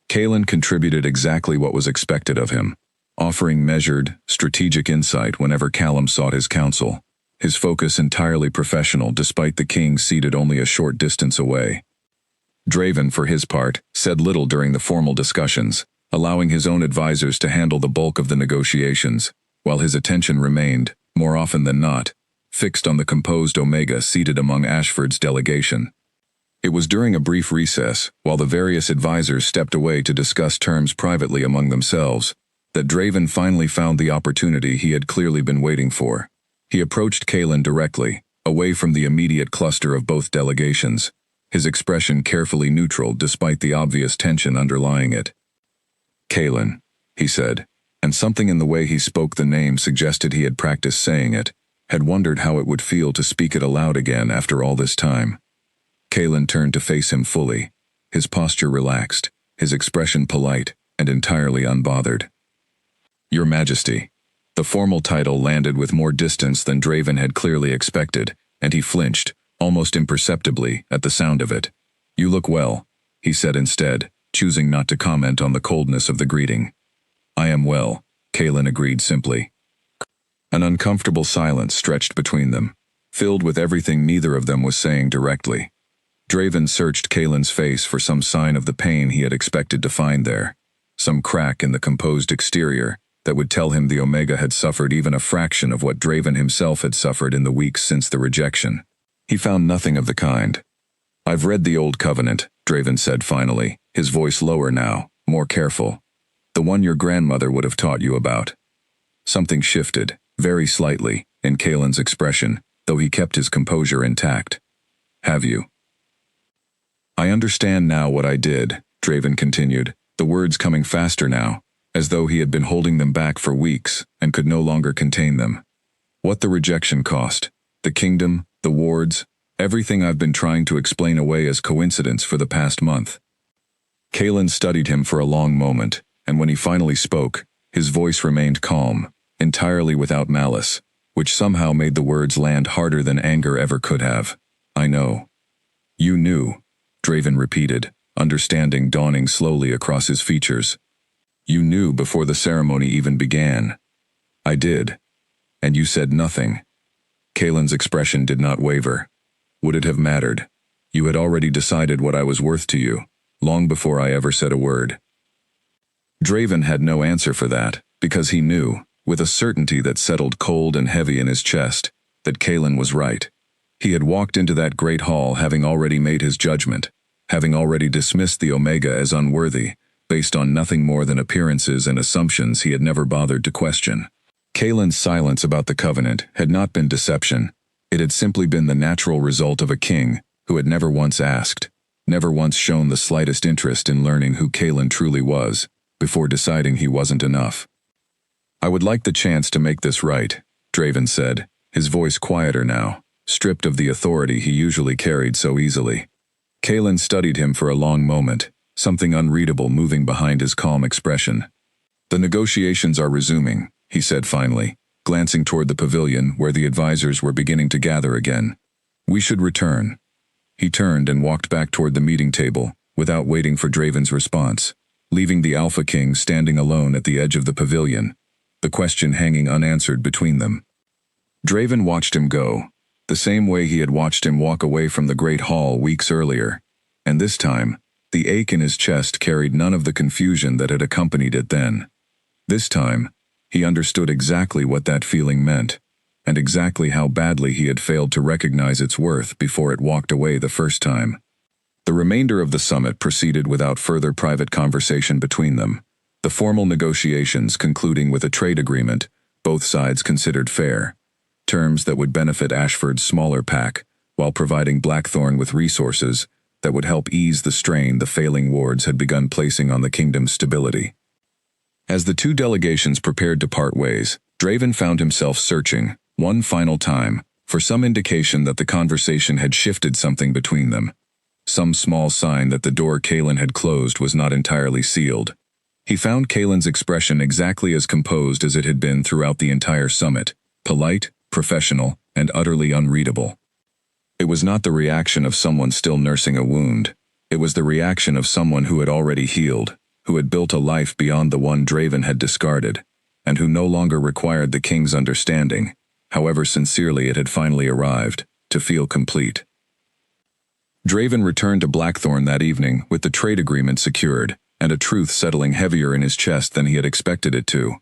Kalen contributed exactly what was expected of him, offering measured, strategic insight whenever Callum sought his counsel, his focus entirely professional despite the king seated only a short distance away. Draven, for his part, said little during the formal discussions, allowing his own advisors to handle the bulk of the negotiations, while his attention remained, more often than not, fixed on the composed Omega seated among Ashford's delegation. It was during a brief recess, while the various advisors stepped away to discuss terms privately among themselves, that Draven finally found the opportunity he had clearly been waiting for. He approached Kalen directly, away from the immediate cluster of both delegations, his expression carefully neutral despite the obvious tension underlying it. "Kalen," he said, and something in the way he spoke the name suggested he had practiced saying it, had wondered how it would feel to speak it aloud again after all this time. Kalen turned to face him fully, his posture relaxed, his expression polite and entirely unbothered. "Your Majesty." The formal title landed with more distance than Draven had clearly expected, and he flinched, almost imperceptibly, at the sound of it. "You look well," he said instead, choosing not to comment on the coldness of the greeting. "I am well," Kalen agreed simply. An uncomfortable silence stretched between them, filled with everything neither of them was saying directly. Draven searched Kalen's face for some sign of the pain he had expected to find there, some crack in the composed exterior that would tell him the Omega had suffered even a fraction of what Draven himself had suffered in the weeks since the rejection. He found nothing of the kind. "I've read the Old Covenant," Draven said finally, his voice lower now, more careful. "The one your grandmother would have taught you about." Something shifted, very slightly, in Kalen's expression, though he kept his composure intact. "Have you?" "I understand now what I did," Draven continued, the words coming faster now, as though he had been holding them back for weeks and could no longer contain them. "What the rejection cost, the kingdom, the wards, everything I've been trying to explain away as coincidence for the past month." Kalen studied him for a long moment, and when he finally spoke, his voice remained calm, entirely without malice, which somehow made the words land harder than anger ever could have. "I know." "You knew," Draven repeated, understanding dawning slowly across his features. "You knew before the ceremony even began." "I did." "And you said nothing." Kalen's expression did not waver. "Would it have mattered? You had already decided what I was worth to you, long before I ever said a word." Draven had no answer for that, because he knew, with a certainty that settled cold and heavy in his chest, that Kalen was right. He had walked into that great hall having already made his judgment, having already dismissed the Omega as unworthy, based on nothing more than appearances and assumptions he had never bothered to question. Kalen's silence about the covenant had not been deception. It had simply been the natural result of a king who had never once asked, never once shown the slightest interest in learning who Kalen truly was, before deciding he wasn't enough. "I would like the chance to make this right," Draven said, his voice quieter now, stripped of the authority he usually carried so easily. Kalen studied him for a long moment, something unreadable moving behind his calm expression. "The negotiations are resuming," he said finally, glancing toward the pavilion where the advisors were beginning to gather again. "We should return." He turned and walked back toward the meeting table, without waiting for Draven's response, leaving the Alpha King standing alone at the edge of the pavilion, the question hanging unanswered between them. Draven watched him go, the same way he had watched him walk away from the Great Hall weeks earlier, and this time, the ache in his chest carried none of the confusion that had accompanied it then. This time, he understood exactly what that feeling meant, and exactly how badly he had failed to recognize its worth before it walked away the first time. The remainder of the summit proceeded without further private conversation between them, the formal negotiations concluding with a trade agreement, both sides considered fair. Terms that would benefit Ashford's smaller pack, while providing Blackthorn with resources that would help ease the strain the failing wards had begun placing on the kingdom's stability. As the two delegations prepared to part ways, Draven found himself searching, one final time, for some indication that the conversation had shifted something between them. Some small sign that the door Kaelin had closed was not entirely sealed. He found Kaelin's expression exactly as composed as it had been throughout the entire summit, polite, professional, and utterly unreadable. It was not the reaction of someone still nursing a wound. It was the reaction of someone who had already healed, who had built a life beyond the one Draven had discarded, and who no longer required the king's understanding, however sincerely it had finally arrived, to feel complete. Draven returned to Blackthorn that evening with the trade agreement secured, and a truth settling heavier in his chest than he had expected it to.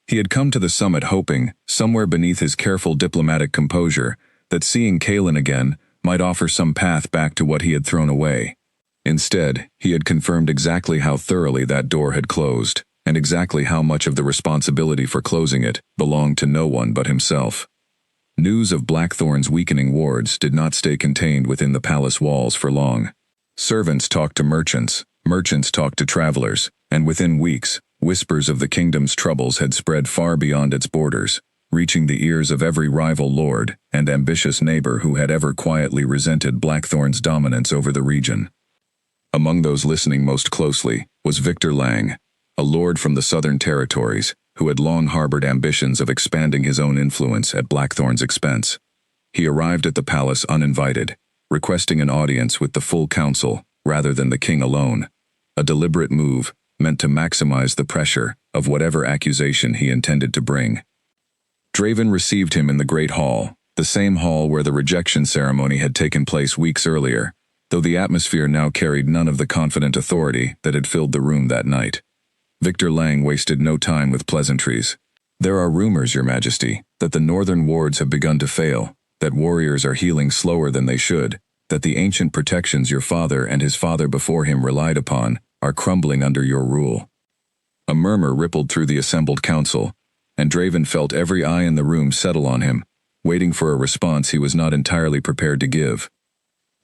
He had come to the summit hoping, somewhere beneath his careful diplomatic composure, that seeing Kaelin again might offer some path back to what he had thrown away. Instead, he had confirmed exactly how thoroughly that door had closed, and exactly how much of the responsibility for closing it belonged to no one but himself. News of Blackthorn's weakening wards did not stay contained within the palace walls for long. Servants talked to merchants, merchants talked to travelers, and within weeks, whispers of the kingdom's troubles had spread far beyond its borders, reaching the ears of every rival lord and ambitious neighbor who had ever quietly resented Blackthorn's dominance over the region. Among those listening most closely was Victor Lang, a lord from the southern territories, who had long harbored ambitions of expanding his own influence at Blackthorn's expense. He arrived at the palace uninvited, requesting an audience with the full council rather than the king alone, a deliberate move meant to maximize the pressure of whatever accusation he intended to bring. Draven received him in the Great Hall, the same hall where the rejection ceremony had taken place weeks earlier, though the atmosphere now carried none of the confident authority that had filled the room that night. Victor Lang wasted no time with pleasantries. "There are rumors, Your Majesty, that the northern wards have begun to fail, that warriors are healing slower than they should, that the ancient protections your father and his father before him relied upon are crumbling under your rule." A murmur rippled through the assembled council, and Draven felt every eye in the room settle on him, waiting for a response he was not entirely prepared to give.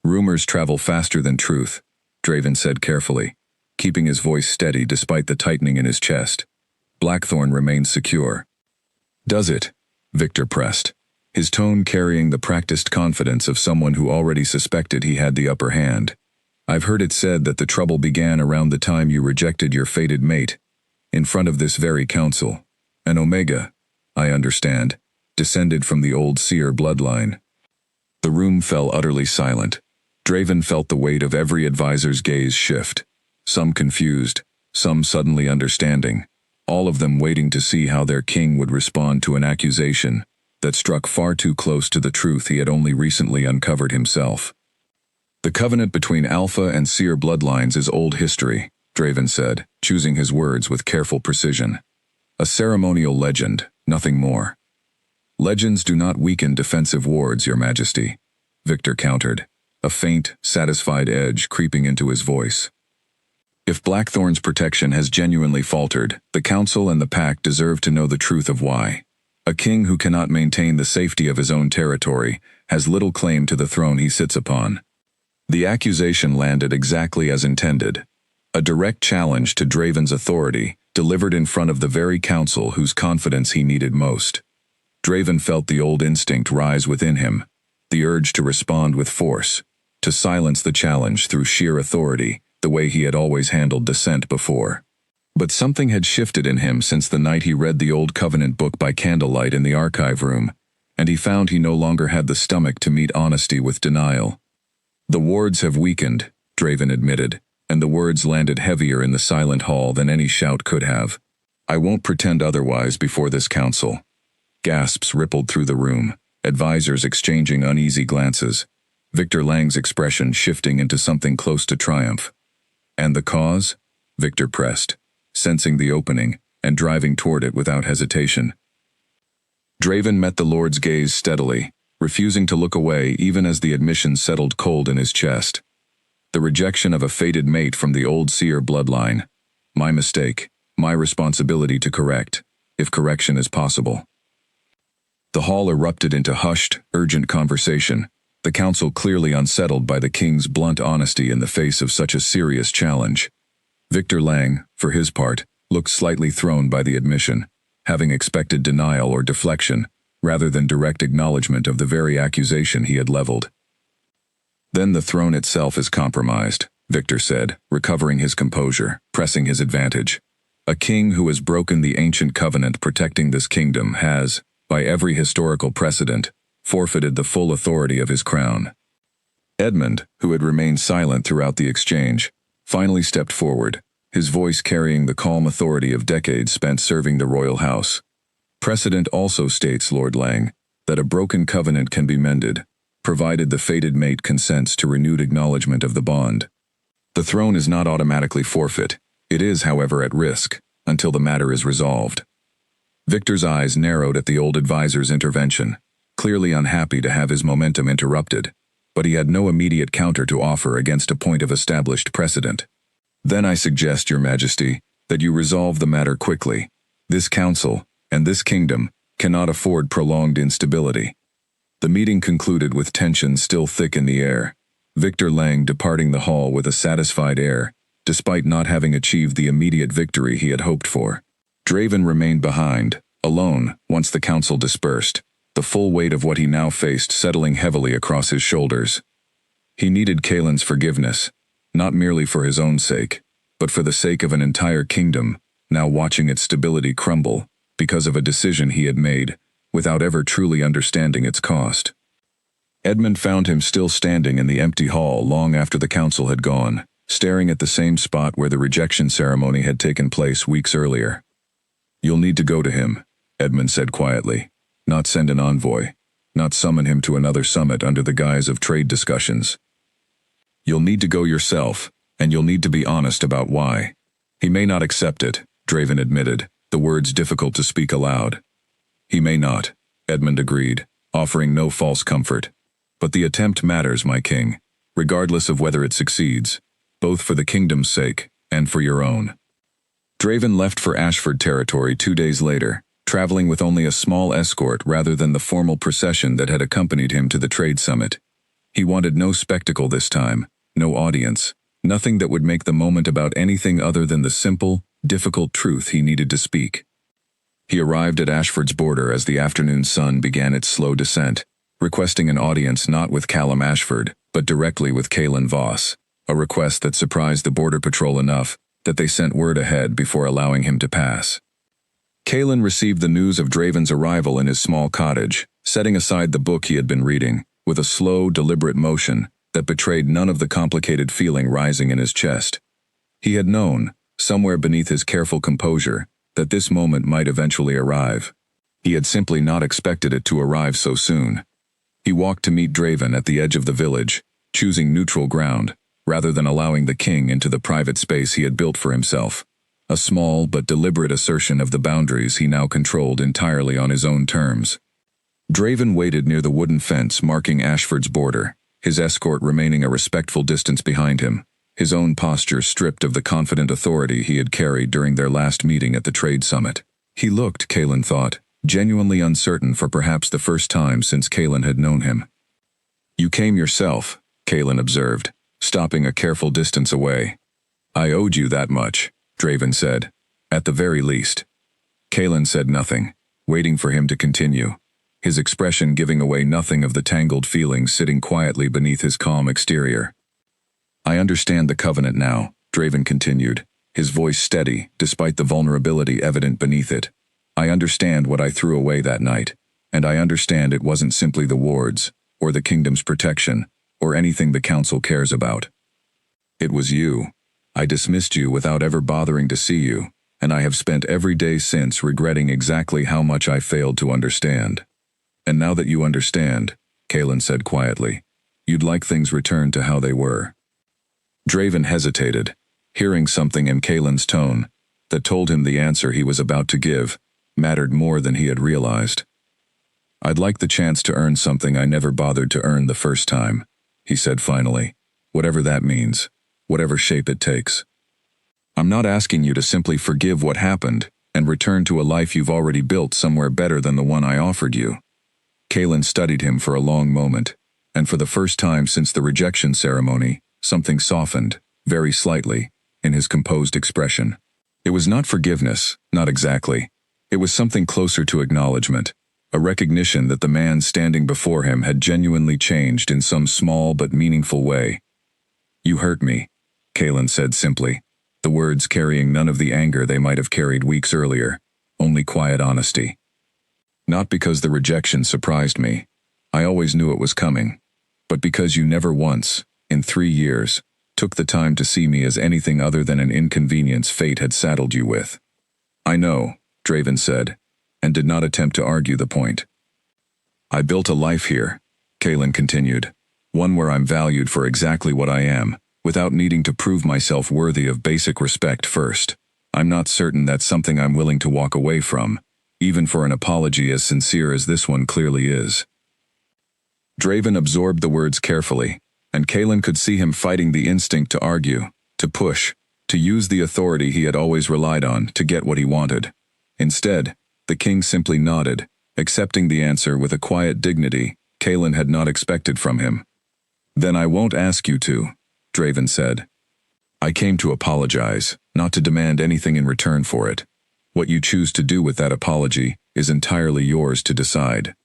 "Rumors travel faster than truth," Draven said carefully, keeping his voice steady despite the tightening in his chest. "Blackthorn remains secure." "Does it?" Victor pressed, his tone carrying the practiced confidence of someone who already suspected he had the upper hand. "I've heard it said that the trouble began around the time you rejected your fated mate, in front of this very council. An Omega, I understand, descended from the old seer bloodline." The room fell utterly silent. Draven felt the weight of every advisor's gaze shift, some confused, some suddenly understanding, all of them waiting to see how their king would respond to an accusation that struck far too close to the truth he had only recently uncovered himself. "The covenant between Alpha and Seer bloodlines is old history," Draven said, choosing his words with careful precision. "A ceremonial legend, nothing more." "Legends do not weaken defensive wards, Your Majesty," Victor countered, a faint, satisfied edge creeping into his voice. "If Blackthorn's protection has genuinely faltered, the Council and the Pack deserve to know the truth of why. A king who cannot maintain the safety of his own territory has little claim to the throne he sits upon." The accusation landed exactly as intended. A direct challenge to Draven's authority, delivered in front of the very council whose confidence he needed most. Draven felt the old instinct rise within him, the urge to respond with force, to silence the challenge through sheer authority, the way he had always handled dissent before. But something had shifted in him since the night he read the old Covenant book by candlelight in the archive room, and he found he no longer had the stomach to meet honesty with denial. "The wards have weakened," Draven admitted, and the words landed heavier in the silent hall than any shout could have. "I won't pretend otherwise before this council." Gasps rippled through the room, advisors exchanging uneasy glances, Victor Lang's expression shifting into something close to triumph. "And the cause?" Victor pressed, sensing the opening and driving toward it without hesitation. Draven met the Lord's gaze steadily, refusing to look away even as the admission settled cold in his chest. "The rejection of a fated mate from the old seer bloodline. My mistake, my responsibility to correct, if correction is possible." The hall erupted into hushed, urgent conversation, the council clearly unsettled by the king's blunt honesty in the face of such a serious challenge. Victor Lang, for his part, looked slightly thrown by the admission, having expected denial or deflection, rather than direct acknowledgement of the very accusation he had leveled. "Then the throne itself is compromised," Victor said, recovering his composure, pressing his advantage. "A king who has broken the ancient covenant protecting this kingdom has, by every historical precedent, forfeited the full authority of his crown." Edmund, who had remained silent throughout the exchange, finally stepped forward, his voice carrying the calm authority of decades spent serving the royal house. "Precedent also states, Lord Lang, that a broken covenant can be mended, provided the fated mate consents to renewed acknowledgement of the bond. The throne is not automatically forfeit. It is, however, at risk, until the matter is resolved." Victor's eyes narrowed at the old advisor's intervention, clearly unhappy to have his momentum interrupted, but he had no immediate counter to offer against a point of established precedent. "Then I suggest, Your Majesty, that you resolve the matter quickly. This council, and this kingdom, cannot afford prolonged instability." The meeting concluded with tension still thick in the air, Victor Lang departing the hall with a satisfied air, despite not having achieved the immediate victory he had hoped for. Draven remained behind, alone, once the council dispersed, the full weight of what he now faced settling heavily across his shoulders. He needed Kaelin's forgiveness, not merely for his own sake, but for the sake of an entire kingdom, now watching its stability crumble, because of a decision he had made, without ever truly understanding its cost. Edmund found him still standing in the empty hall long after the council had gone, staring at the same spot where the rejection ceremony had taken place weeks earlier. "You'll need to go to him," Edmund said quietly. "Not send an envoy, not summon him to another summit under the guise of trade discussions. You'll need to go yourself, and you'll need to be honest about why." "He may not accept it," Draven admitted, the words difficult to speak aloud. "He may not," Edmund agreed, offering no false comfort. "But the attempt matters, my king, regardless of whether it succeeds, both for the kingdom's sake and for your own." Draven left for Ashford territory 2 days later, traveling with only a small escort rather than the formal procession that had accompanied him to the trade summit. He wanted no spectacle this time, no audience, nothing that would make the moment about anything other than the simple, difficult truth he needed to speak. He arrived at Ashford's border as the afternoon sun began its slow descent, requesting an audience not with Callum Ashford, but directly with Kaelin Voss, a request that surprised the border patrol enough that they sent word ahead before allowing him to pass. Kaelin received the news of Draven's arrival in his small cottage, setting aside the book he had been reading, with a slow, deliberate motion that betrayed none of the complicated feeling rising in his chest. He had known, somewhere beneath his careful composure, that this moment might eventually arrive. He had simply not expected it to arrive so soon. He walked to meet Draven at the edge of the village, choosing neutral ground, rather than allowing the king into the private space he had built for himself, a small but deliberate assertion of the boundaries he now controlled entirely on his own terms. Draven waited near the wooden fence marking Ashford's border, his escort remaining a respectful distance behind him, his own posture stripped of the confident authority he had carried during their last meeting at the trade summit. He looked, Kaelin thought, genuinely uncertain for perhaps the first time since Kaelin had known him. "You came yourself," Kaelin observed, stopping a careful distance away. "I owed you that much," Draven said, "at the very least." Kaelin said nothing, waiting for him to continue, his expression giving away nothing of the tangled feelings sitting quietly beneath his calm exterior. "I understand the covenant now," Draven continued, his voice steady despite the vulnerability evident beneath it. "I understand what I threw away that night, and I understand it wasn't simply the wards, or the kingdom's protection, or anything the council cares about. It was you. I dismissed you without ever bothering to see you, and I have spent every day since regretting exactly how much I failed to understand. And now that you understand," Kaelin said quietly, "you'd like things returned to how they were." Draven hesitated, hearing something in Kaelin's tone that told him the answer he was about to give mattered more than he had realized. "I'd like the chance to earn something I never bothered to earn the first time," he said finally, "whatever that means, whatever shape it takes. I'm not asking you to simply forgive what happened and return to a life you've already built somewhere better than the one I offered you. Kaelin studied him for a long moment, and for the first time since the rejection ceremony, something softened, very slightly, in his composed expression. It was not forgiveness, not exactly. It was something closer to acknowledgement, a recognition that the man standing before him had genuinely changed in some small but meaningful way. "You hurt me," Kaelin said simply, the words carrying none of the anger they might have carried weeks earlier, only quiet honesty. "Not because the rejection surprised me. I always knew it was coming. But because you never once, in 3 years, took the time to see me as anything other than an inconvenience fate had saddled you with." "I know," Draven said, and did not attempt to argue the point. "I built a life here," Kaelin continued, "one where I'm valued for exactly what I am, without needing to prove myself worthy of basic respect first. I'm not certain that's something I'm willing to walk away from, even for an apology as sincere as this one clearly is." Draven absorbed the words carefully, and Kaelin could see him fighting the instinct to argue, to push, to use the authority he had always relied on to get what he wanted. Instead, the king simply nodded, accepting the answer with a quiet dignity Kaelin had not expected from him. "Then I won't ask you to," Draven said. "I came to apologize, not to demand anything in return for it. What you choose to do with that apology is entirely yours to decide."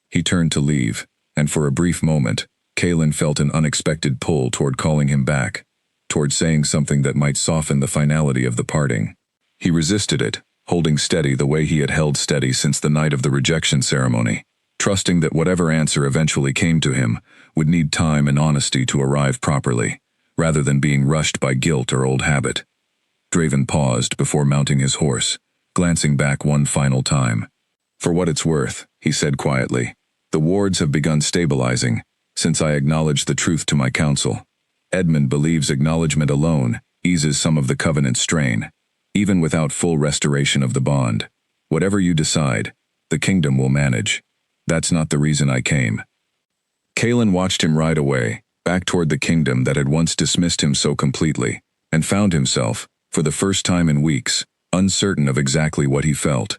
He turned to leave, and for a brief moment, Kaelin felt an unexpected pull toward calling him back, toward saying something that might soften the finality of the parting. He resisted it, holding steady the way he had held steady since the night of the rejection ceremony, trusting that whatever answer eventually came to him would need time and honesty to arrive properly, rather than being rushed by guilt or old habit. Draven paused before mounting his horse, glancing back one final time. "For what it's worth," he said quietly, "the wards have begun stabilizing, since I acknowledged the truth to my council. Edmund believes acknowledgement alone eases some of the covenant's strain, even without full restoration of the bond. Whatever you decide, the kingdom will manage. That's not the reason I came." Kaelin watched him ride away, back toward the kingdom that had once dismissed him so completely, and found himself, for the first time in weeks, uncertain of exactly what he felt.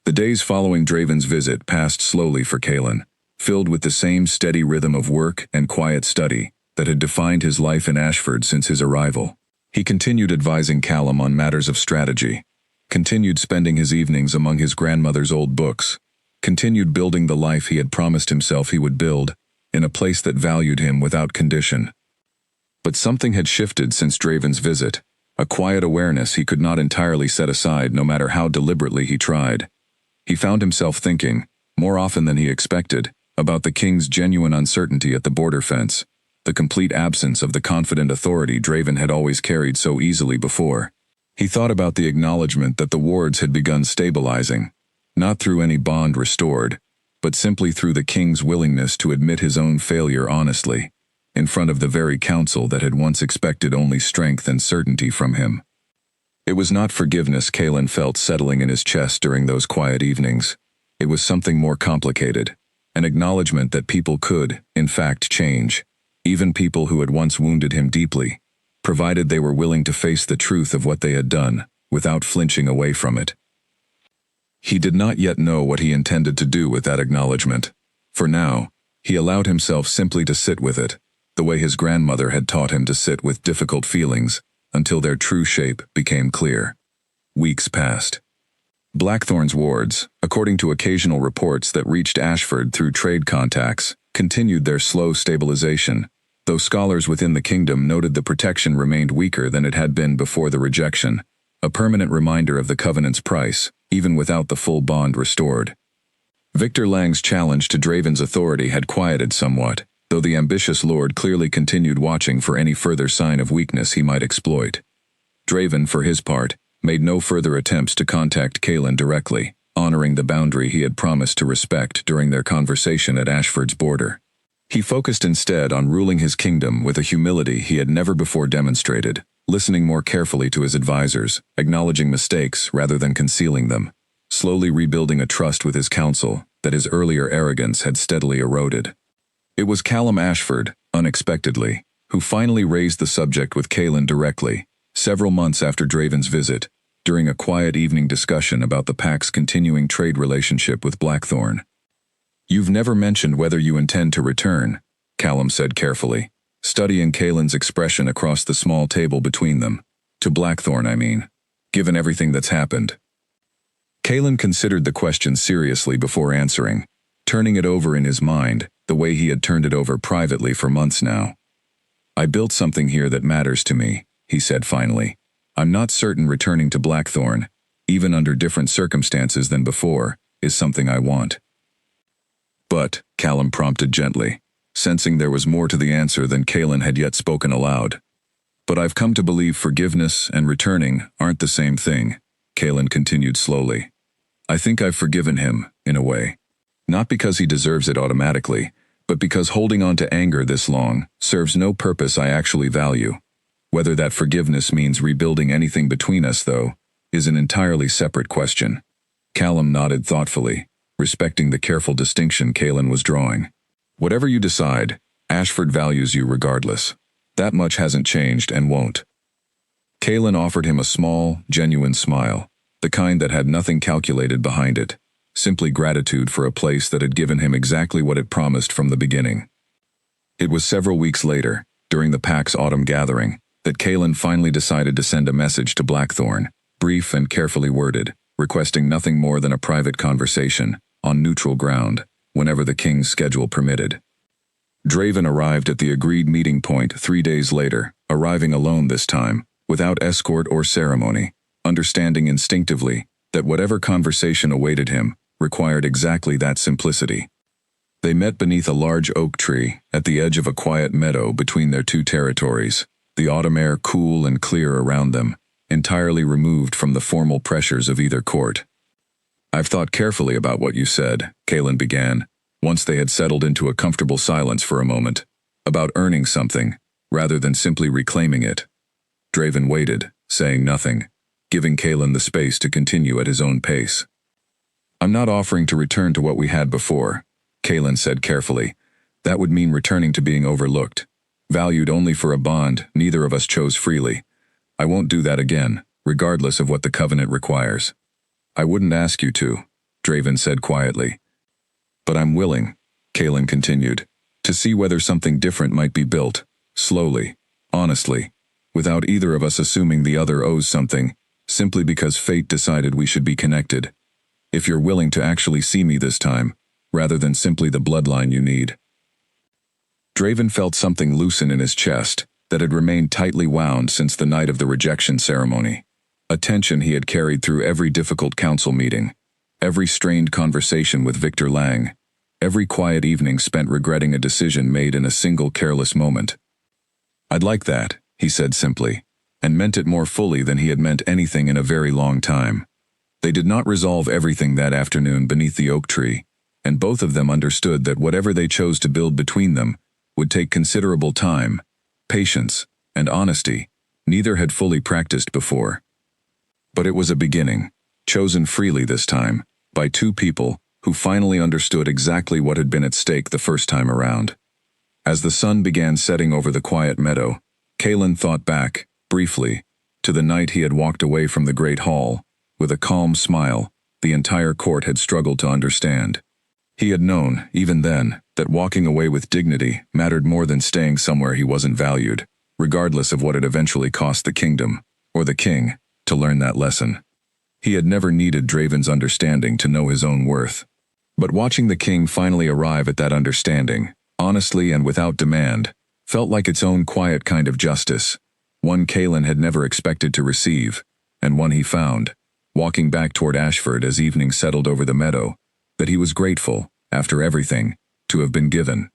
The days following Draven's visit passed slowly for Kaelin, filled with the same steady rhythm of work and quiet study that had defined his life in Ashford since his arrival. He continued advising Callum on matters of strategy, continued spending his evenings among his grandmother's old books, continued building the life he had promised himself he would build, in a place that valued him without condition. But something had shifted since Draven's visit, a quiet awareness he could not entirely set aside no matter how deliberately he tried. He found himself thinking, more often than he expected, about the king's genuine uncertainty at the border fence, the complete absence of the confident authority Draven had always carried so easily before. He thought about the acknowledgement that the wards had begun stabilizing, not through any bond restored, but simply through the king's willingness to admit his own failure honestly, in front of the very council that had once expected only strength and certainty from him. It was not forgiveness Kaelin felt settling in his chest during those quiet evenings. It was something more complicated, an acknowledgement that people could, in fact, change, even people who had once wounded him deeply, provided they were willing to face the truth of what they had done, without flinching away from it. He did not yet know what he intended to do with that acknowledgement. For now, he allowed himself simply to sit with it, the way his grandmother had taught him to sit with difficult feelings, until their true shape became clear. Weeks passed. Blackthorn's wards, according to occasional reports that reached Ashford through trade contacts, continued their slow stabilization, though scholars within the kingdom noted the protection remained weaker than it had been before the rejection, a permanent reminder of the covenant's price, even without the full bond restored. Victor Lang's challenge to Draven's authority had quieted somewhat, though the ambitious lord clearly continued watching for any further sign of weakness he might exploit. Draven, for his part, made no further attempts to contact Kaelin directly, honoring the boundary he had promised to respect during their conversation at Ashford's border. He focused instead on ruling his kingdom with a humility he had never before demonstrated, listening more carefully to his advisors, acknowledging mistakes rather than concealing them, slowly rebuilding a trust with his council that his earlier arrogance had steadily eroded. It was Callum Ashford, unexpectedly, who finally raised the subject with Kaelin directly, several months after Draven's visit, during a quiet evening discussion about the Pack's continuing trade relationship with Blackthorn. You've never mentioned whether you intend to return, Callum said carefully, studying Kaelin's expression across the small table between them. To Blackthorn, I mean. Given everything that's happened. Kaelin considered the question seriously before answering, turning it over in his mind, the way he had turned it over privately for months now. I built something here that matters to me, he said finally. I'm not certain returning to Blackthorn, even under different circumstances than before, is something I want. But, Callum prompted gently, sensing there was more to the answer than Kaelin had yet spoken aloud. But I've come to believe forgiveness and returning aren't the same thing, Kaelin continued slowly. I think I've forgiven him, in a way. Not because he deserves it automatically, but because holding on to anger this long serves no purpose I actually value. Whether that forgiveness means rebuilding anything between us, though, is an entirely separate question. Callum nodded thoughtfully, respecting the careful distinction Kaelin was drawing. Whatever you decide, Ashford values you regardless. That much hasn't changed and won't. Kaelin offered him a small, genuine smile, the kind that had nothing calculated behind it, simply gratitude for a place that had given him exactly what it promised from the beginning. It was several weeks later, during the Pack's autumn gathering, that Kaelin finally decided to send a message to Blackthorn, brief and carefully worded, requesting nothing more than a private conversation, on neutral ground, whenever the king's schedule permitted. Draven arrived at the agreed meeting point 3 days later, arriving alone this time, without escort or ceremony, understanding instinctively that whatever conversation awaited him required exactly that simplicity. They met beneath a large oak tree at the edge of a quiet meadow between their two territories, the autumn air cool and clear around them, entirely removed from the formal pressures of either court. I've thought carefully about what you said, Kaelin began, once they had settled into a comfortable silence for a moment, about earning something, rather than simply reclaiming it. Draven waited, saying nothing, giving Kaelin the space to continue at his own pace. I'm not offering to return to what we had before, Kaelin said carefully. That would mean returning to being overlooked, valued only for a bond neither of us chose freely. I won't do that again, regardless of what the covenant requires. I wouldn't ask you to, Draven said quietly. But I'm willing, Kaelin continued, to see whether something different might be built, slowly, honestly, without either of us assuming the other owes something, simply because fate decided we should be connected. If you're willing to actually see me this time, rather than simply the bloodline you need. Draven felt something loosen in his chest that had remained tightly wound since the night of the rejection ceremony, a tension he had carried through every difficult council meeting, every strained conversation with Victor Lang, every quiet evening spent regretting a decision made in a single careless moment. I'd like that, he said simply, and meant it more fully than he had meant anything in a very long time. They did not resolve everything that afternoon beneath the oak tree, and both of them understood that whatever they chose to build between them would take considerable time, patience, and honesty neither had fully practiced before. But it was a beginning, chosen freely this time, by two people who finally understood exactly what had been at stake the first time around. As the sun began setting over the quiet meadow, Kaelin thought back, briefly, to the night he had walked away from the great hall, with a calm smile the entire court had struggled to understand. He had known, even then, that walking away with dignity mattered more than staying somewhere he wasn't valued, regardless of what it eventually cost the kingdom, or the king, to learn that lesson. He had never needed Draven's understanding to know his own worth. But watching the king finally arrive at that understanding, honestly and without demand, felt like its own quiet kind of justice, one Kaelin had never expected to receive, and one he found, walking back toward Ashford as evening settled over the meadow, that he was grateful, after everything, to have been given.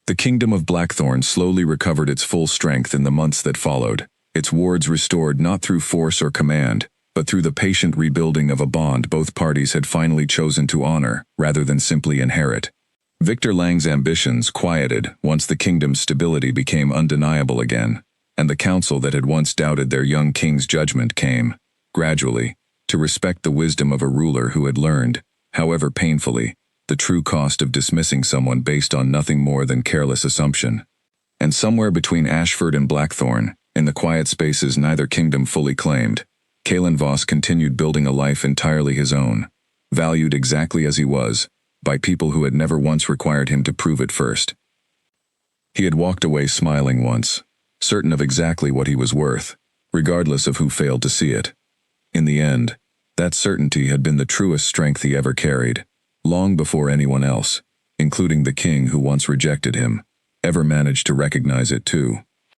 The kingdom of Blackthorn slowly recovered its full strength in the months that followed, its wards restored not through force or command, but through the patient rebuilding of a bond both parties had finally chosen to honor rather than simply inherit. Victor Lang's ambitions quieted once the kingdom's stability became undeniable again, and the council that had once doubted their young king's judgment came, gradually, to respect the wisdom of a ruler who had learned, however painfully, the true cost of dismissing someone based on nothing more than careless assumption. And somewhere between Ashford and Blackthorn, in the quiet spaces neither kingdom fully claimed, Kaelin Voss continued building a life entirely his own, valued exactly as he was, by people who had never once required him to prove it first. He had walked away smiling once, certain of exactly what he was worth, regardless of who failed to see it. In the end, that certainty had been the truest strength he ever carried, long before anyone else, including the king who once rejected him, ever managed to recognize it too.